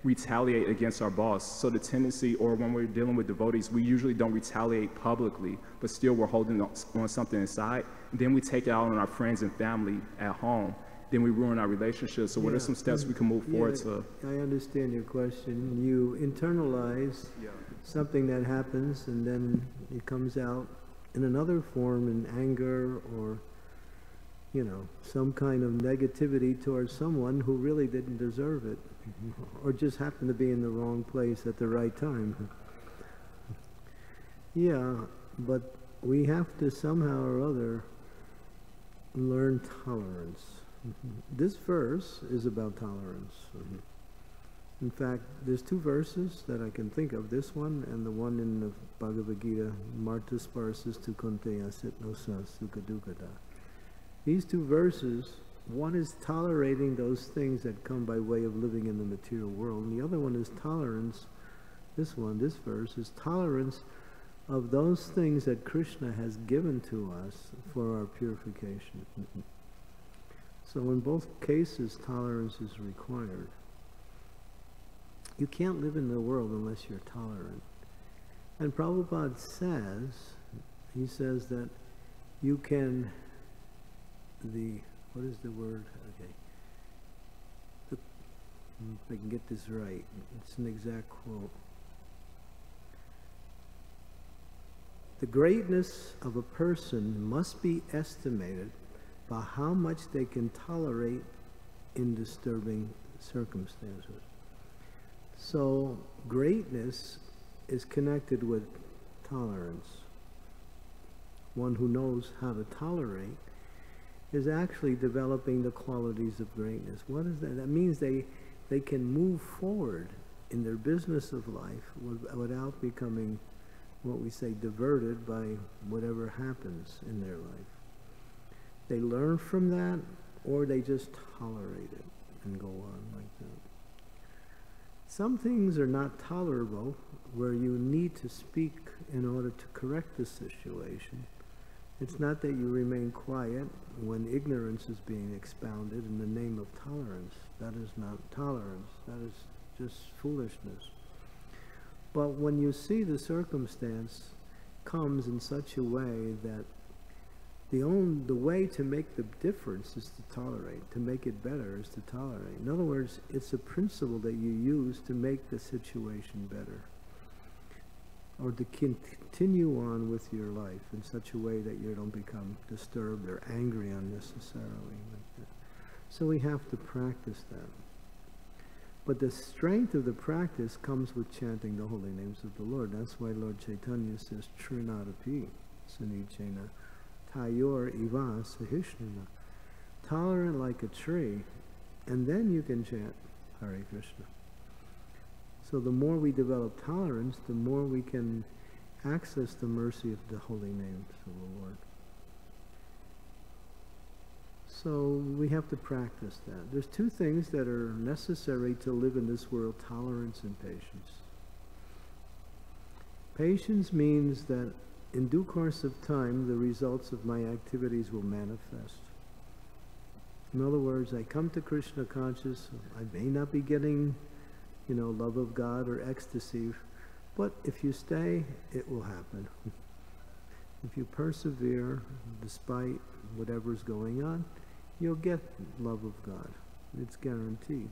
retaliate against our boss. So the tendency, or when we're dealing with devotees, we usually don't retaliate publicly, but still we're holding on something inside. And then we take it out on our friends and family at home. Then we ruin our relationship. So what are some steps we can move forward to? I understand your question. You internalize something that happens, and then it comes out in another form, in anger or some kind of negativity towards someone who really didn't deserve it, or just happened to be in the wrong place at the right time. Yeah, but we have to somehow or other learn tolerance. This verse is about tolerance. In fact, there's two verses that I can think of, this one and the one in the Bhagavad Gita, Martas Parsis tu Konteya Sitnosa Sukadukada. These two verses, one is tolerating those things that come by way of living in the material world, and the other one is tolerance. This verse is tolerance of those things that Krishna has given to us for our purification. So in both cases, tolerance is required. You can't live in the world unless you're tolerant. And Prabhupada says, he says that you can, what is the word? Okay. If I can get this right, it's an exact quote. The greatness of a person must be estimated by how much they can tolerate in disturbing circumstances. So greatness is connected with tolerance. One who knows how to tolerate is actually developing the qualities of greatness. What is that? That means they can move forward in their business of life without becoming, what we say, diverted by whatever happens in their life. They learn from that, or they just tolerate it and go on like that. Some things are not tolerable where you need to speak in order to correct the situation. It's not that you remain quiet when ignorance is being expounded in the name of tolerance. That is not tolerance. That is just foolishness. But when you see the circumstance comes in such a way that the way to make the difference is to tolerate. To make it better is to tolerate. In other words, it's a principle that you use to make the situation better, or to continue on with your life in such a way that you don't become disturbed or angry unnecessarily. Like that. So we have to practice that. But the strength of the practice comes with chanting the holy names of the Lord. That's why Lord Chaitanya says, Trinadapi Sanichena Tayor Iva Sahishnana. Tolerant like a tree, and then you can chant Hare Krishna. So the more we develop tolerance, the more we can access the mercy of the holy names of the Lord. So we have to practice that. There's two things that are necessary to live in this world: tolerance and patience. Patience means that in due course of time, the results of my activities will manifest. In other words, I come to Krishna conscious. I may not be getting, love of God or ecstasy, but if you stay, it will happen. If you persevere, despite whatever's going on, you'll get love of God. It's guaranteed.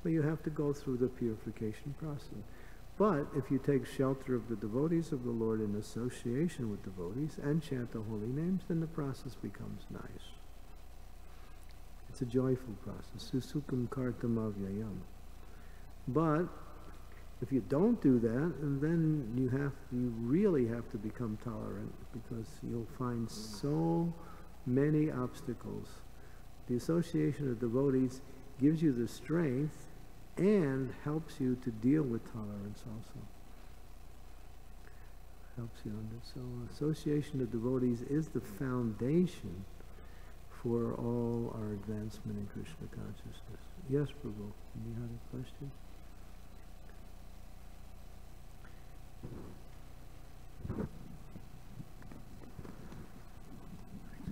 But you have to go through the purification process. But if you take shelter of the devotees of the Lord in association with devotees and chant the holy names, then the process becomes nice. It's a joyful process. Susukam kartam avyayam. But if you don't do that, then you really have to become tolerant, because you'll find so many obstacles. The association of devotees gives you the strength and helps you to deal with tolerance also. Helps you on it. So association of devotees is the foundation for all our advancement in Krishna consciousness. Yes, Prabhu, you had a question?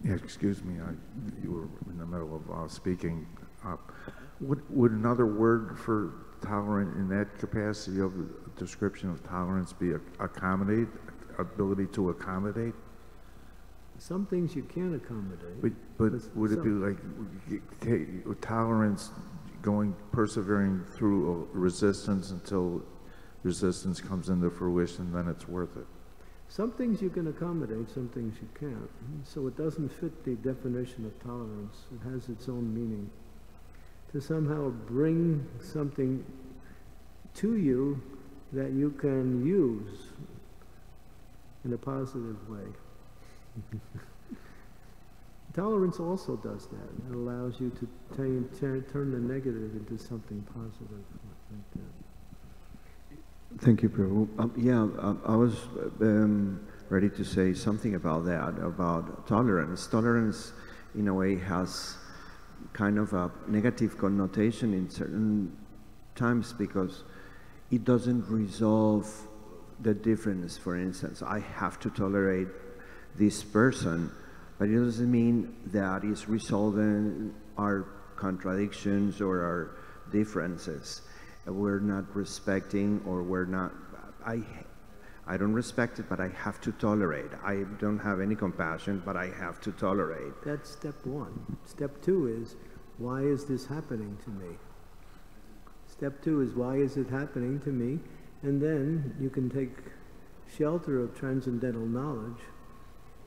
Yeah, excuse me, you were in the middle of speaking. Would another word for tolerant in that capacity of description of tolerance be accommodate, ability to accommodate? Some things you can accommodate. But would it be like tolerance persevering through resistance until resistance comes into fruition, then it's worth it? Some things you can accommodate, some things you can't. So it doesn't fit the definition of tolerance. It has its own meaning. To somehow bring something to you that you can use in a positive way. Tolerance also does that. It allows you to turn the negative into something positive like that. Thank you, Prabhu. I was ready to say something about that, about tolerance. Tolerance, in a way, has kind of a negative connotation in certain times because it doesn't resolve the difference. For instance, I have to tolerate this person, but it doesn't mean that it's resolving our contradictions or our differences. We're not respecting, or we're not, I don't respect it, but I have to tolerate. I don't have any compassion, but I have to tolerate. That's step one. Step two is, why is this happening to me? Step two is, why is it happening to me? And then you can take shelter of transcendental knowledge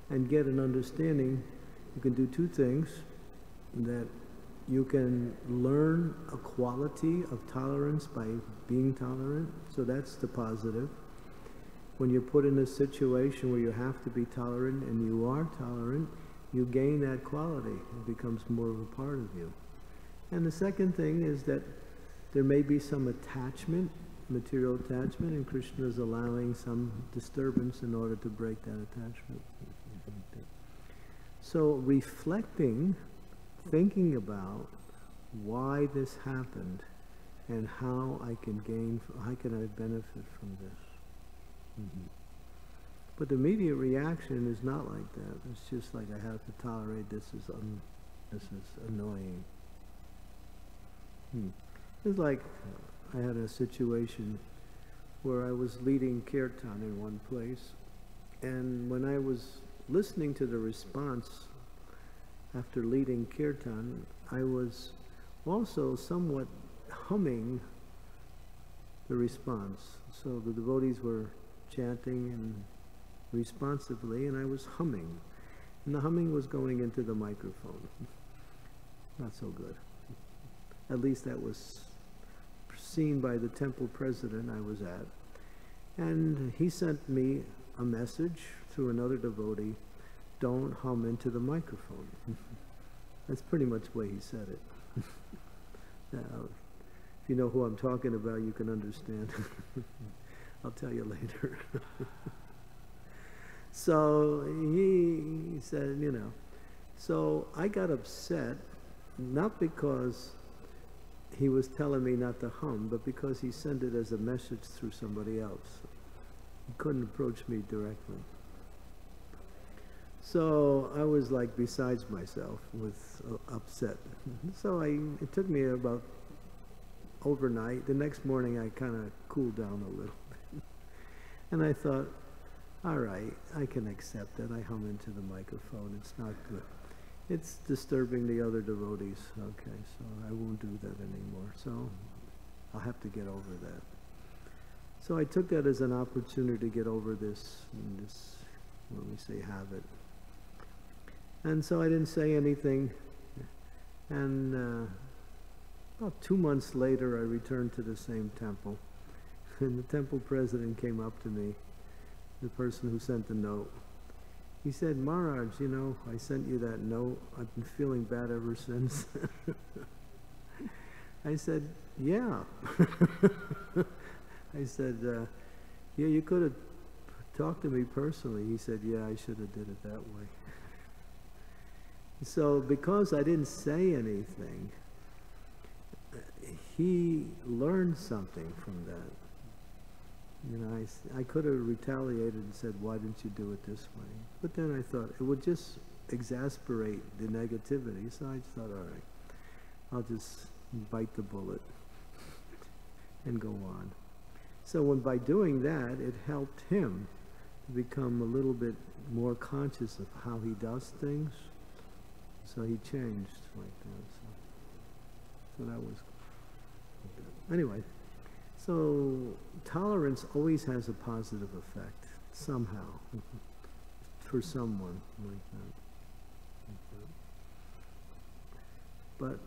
and get an understanding. You can do two things: that you can learn a quality of tolerance by being tolerant, so that's the positive. When you're put in a situation where you have to be tolerant and you are tolerant, you gain that quality. It becomes more of a part of you. And the second thing is that there may be some attachment, material attachment, and Krishna is allowing some disturbance in order to break that attachment. So reflecting, thinking about why this happened and how I can benefit from this. But the immediate reaction is not like that. It's just like, I have to tolerate this. This is annoying. It's like I had a situation where I was leading kirtan in one place, and when I was listening to the response after leading kirtan, I was also somewhat humming the response. So the devotees were chanting and responsively, and I was humming. And the humming was going into the microphone. Not so good. At least that was seen by the temple president I was at. And he sent me a message through another devotee: don't hum into the microphone. That's pretty much the way he said it. Now, if you know who I'm talking about, you can understand. I'll tell you later. So he said, so I got upset, not because he was telling me not to hum, but because he sent it as a message through somebody else. He couldn't approach me directly. So I was like besides myself with upset. So it took me about overnight. The next morning I kind of cooled down a little bit. And I thought, all right, I can accept that I hum into the microphone. It's not good. It's disturbing the other devotees. Okay, so I won't do that anymore. So I'll have to get over that. So I took that as an opportunity to get over this when we say habit. And so I didn't say anything. And about 2 months later, I returned to the same temple. And the temple president came up to me, the person who sent the note. He said, Maharaj, I sent you that note. I've been feeling bad ever since. I said, yeah. I said, yeah, you could have talked to me personally. He said, yeah, I should have did it that way. So because I didn't say anything, he learned something from that. I could have retaliated and said, why didn't you do it this way? But then I thought it would just exasperate the negativity. So I thought, all right, I'll just bite the bullet and go on. So by doing that, it helped him to become a little bit more conscious of how he does things. So he changed like that. So that was good. Anyway. So tolerance always has a positive effect, somehow, for someone like that. But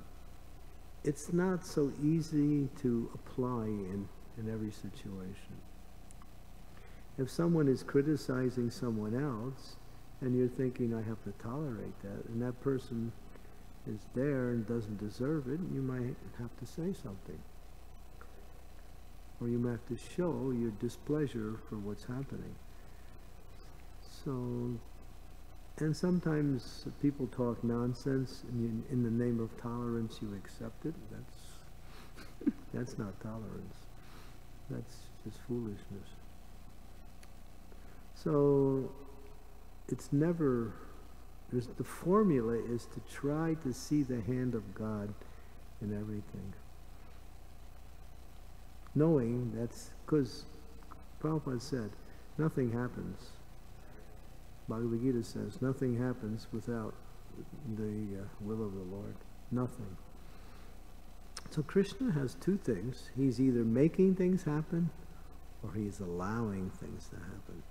it's not so easy to apply in every situation. If someone is criticizing someone else, and you're thinking, I have to tolerate that, and that person is there and doesn't deserve it, you might have to say something. Or you might have to show your displeasure for what's happening. So, and sometimes people talk nonsense, and you, in the name of tolerance you accept it. That's not tolerance. That's just foolishness. So, it's never, the formula is to try to see the hand of God in everything. Knowing that's, because Prabhupada said, nothing happens. Bhagavad Gita says, nothing happens without the will of the Lord. Nothing. So Krishna has two things. He's either making things happen, or he's allowing things to happen.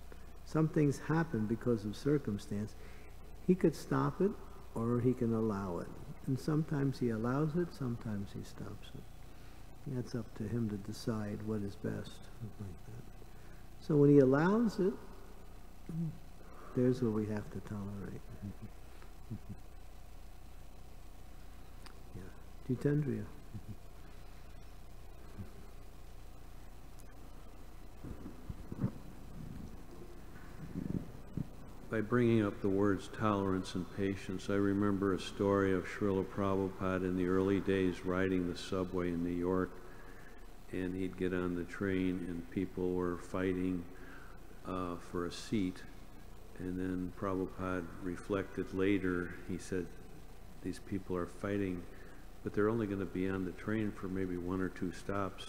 Some things happen because of circumstance. He could stop it, or he can allow it. And sometimes he allows it, sometimes he stops it. That's up to him to decide what is best. Like that. So when he allows it, there's what we have to tolerate. Yeah. Jitendriya. By bringing up the words tolerance and patience, I remember a story of Srila Prabhupada in the early days riding the subway in New York, and he'd get on the train and people were fighting for a seat, and then Prabhupada reflected later, he said, these people are fighting, but they're only going to be on the train for maybe 1 or 2 stops,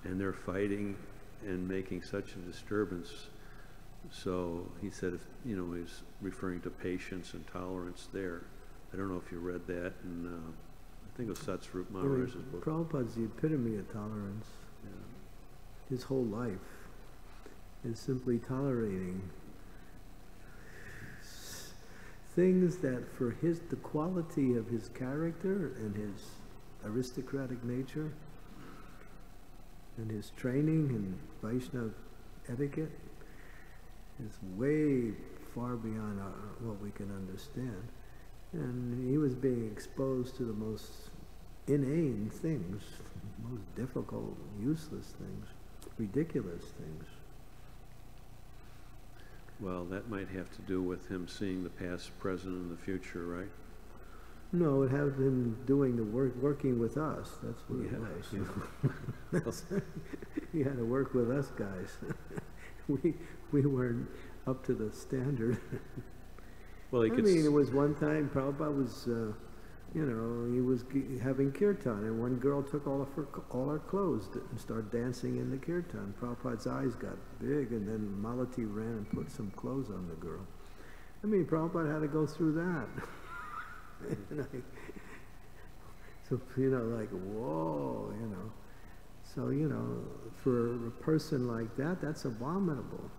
and they're fighting and making such a disturbance. So he said, if, you know, he's referring to patience and tolerance there. I don't know if you read that, and I think it was Satsvarup Maharaj's book. Prabhupada's the epitome of tolerance. Yeah. His whole life is simply tolerating things that for the quality of his character and his aristocratic nature and his training in Vaishnava etiquette is way far beyond what we can understand. And he was being exposed to the most inane things, most difficult, useless things, ridiculous things. Well, that might have to do with him seeing the past, present, and the future, right? No, it had him doing the work, working with us. That's what it was. He had to work with us guys. We weren't up to the standard. Well, I mean, it was one time Prabhupada was, you know, he was having kirtan, and one girl took all her clothes and started dancing in the kirtan. Prabhupada's eyes got big, and then Malati ran and put some clothes on the girl. I mean, Prabhupada had to go through that. So, you know, like, whoa, you know. So, you know, for a person like that, that's abominable.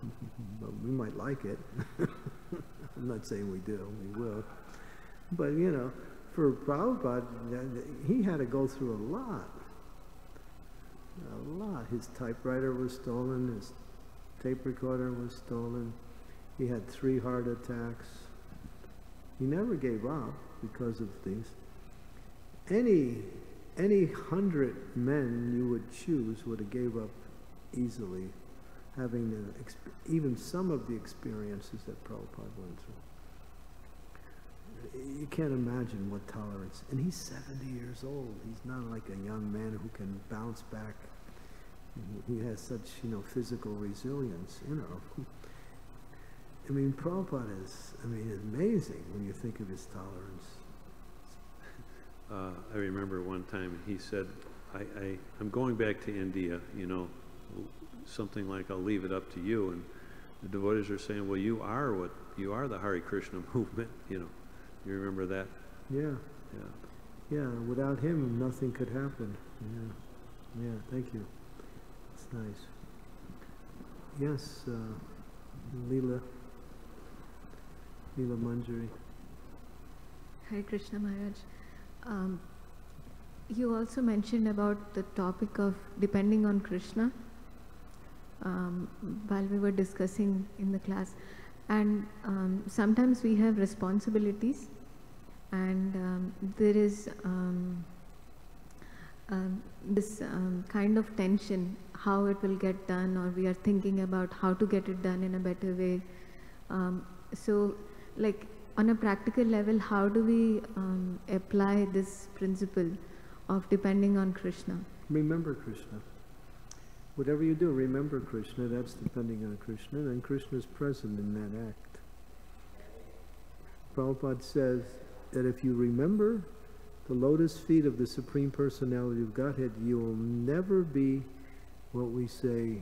But we might like it. I'm not saying we do, we will. But, you know, for Prabhupada, he had to go through a lot. A lot. His typewriter was stolen, his tape recorder was stolen. He had 3 heart attacks. He never gave up because of these. Any 100 men you would choose would have gave up easily, having even some of the experiences that Prabhupada went through. You can't imagine what tolerance. And he's 70 years old. He's not like a young man who can bounce back. He has such, you know, physical resilience, you know. I mean, Prabhupada is, I mean, amazing when you think of his tolerance. I remember one time he said, I'm going back to India, you know, something like, I'll leave it up to you. And the devotees are saying, well, you are the Hare Krishna movement, you know. You remember that? Yeah. Yeah. Yeah, without him, nothing could happen. Yeah. Yeah, thank you. It's nice. Yes, Leela Manjari. Hare Krishna Maharaj. You also mentioned about the topic of depending on Krishna while we were discussing in the class. And sometimes we have responsibilities, and there is this kind of tension, how it will get done, or we are thinking about how to get it done in a better way. So, like on a practical level, how do we apply this principle of depending on Krishna? Remember Krishna. Whatever you do, remember Krishna. That's depending on Krishna, and Krishna is present in that act. Prabhupada says that if you remember the lotus feet of the Supreme Personality of Godhead, you will never be what we say,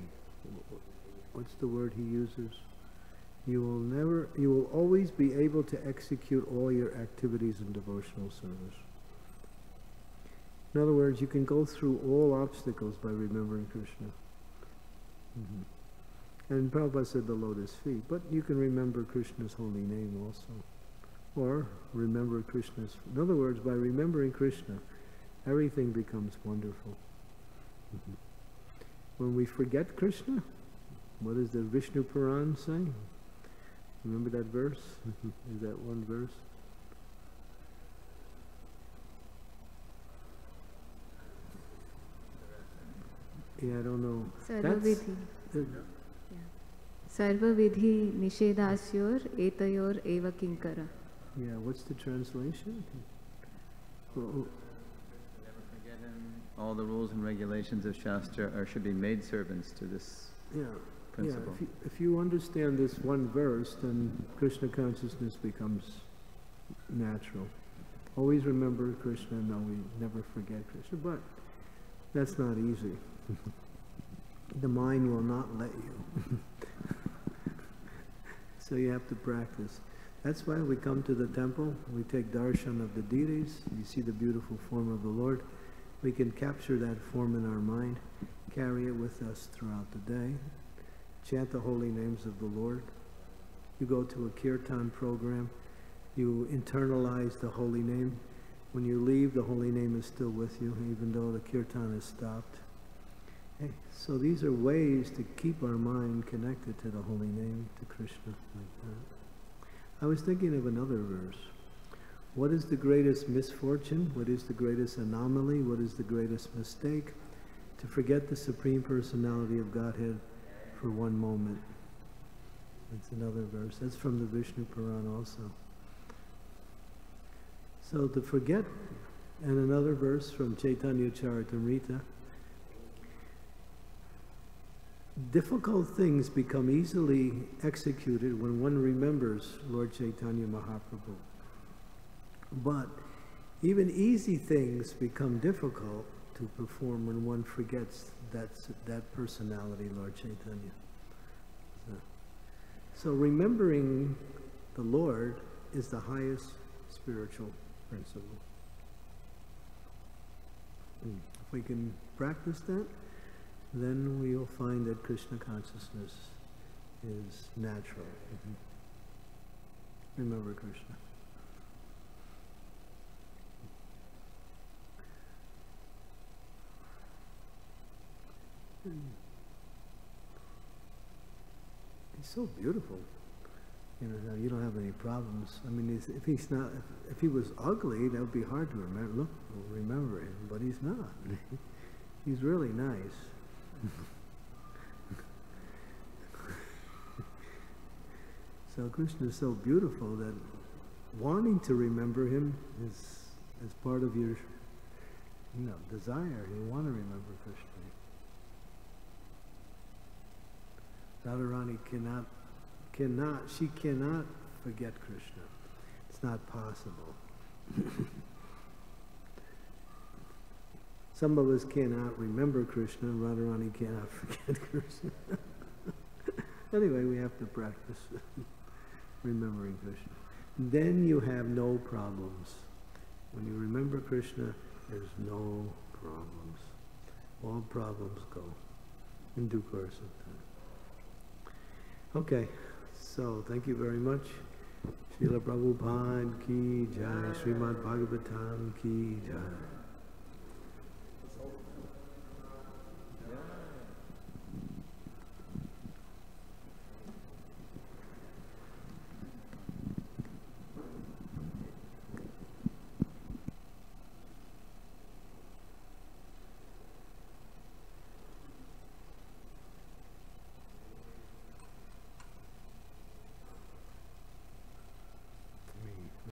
what's the word he uses? You will always be able to execute all your activities in devotional service. In other words, you can go through all obstacles by remembering Krishna. And Prabhupada said the lotus feet, but you can remember Krishna's holy name also. Or remember Krishna's, in other words, by remembering Krishna, everything becomes wonderful. When we forget Krishna, what does the Vishnu Puran say? Remember that verse? Is that one verse? Yeah, I don't know. Sarvavidhi. Sarvavidhi nishedasyor etayor eva kinkara. Yeah, what's the translation? Never forget him. All the rules and regulations of Shastra should be made servants to this principle. Yeah, if you understand this one verse, then Krishna consciousness becomes natural. Always remember Krishna, no, we never forget Krishna, but that's not easy. The mind will not let you. So you have to practice. That's why we come to the temple, we take darshan of the deities, you see the beautiful form of the Lord. We can capture that form in our mind, carry it with us throughout the day, chant the holy names of the Lord. You go to a kirtan program, you internalize the holy name. When you leave, the holy name is still with you, even though the kirtan is stopped. Hey, so these are ways to keep our mind connected to the holy name, to Krishna, like that. I was thinking of another verse. What is the greatest misfortune? What is the greatest anomaly? What is the greatest mistake? To forget the Supreme Personality of Godhead for one moment. That's another verse. That's from the Vishnu Puran also. So to forget, and another verse from Chaitanya Charitamrita, difficult things become easily executed when one remembers Lord Chaitanya Mahaprabhu. But even easy things become difficult to perform when one forgets that personality, Lord Chaitanya. So remembering the Lord is the highest spiritual principle. If we can practice that, then we will find that Krishna consciousness is natural. Remember Krishna. He's so beautiful. You know, you don't have any problems. I mean, if he was ugly, that would be hard to remember. Look, we'll remember him, but he's not. He's really nice. So Krishna is so beautiful that wanting to remember him is part of your, desire. You want to remember Krishna. Radharani cannot forget Krishna. It's not possible. Some of us cannot remember Krishna, and Radharani cannot forget Krishna. Anyway, we have to practice remembering Krishna. Then you have no problems. When you remember Krishna, there's no problems. All problems go in due course of time. Okay, so thank you very much. Srila Prabhupada ki jai, Srimad Bhagavatam ki jai.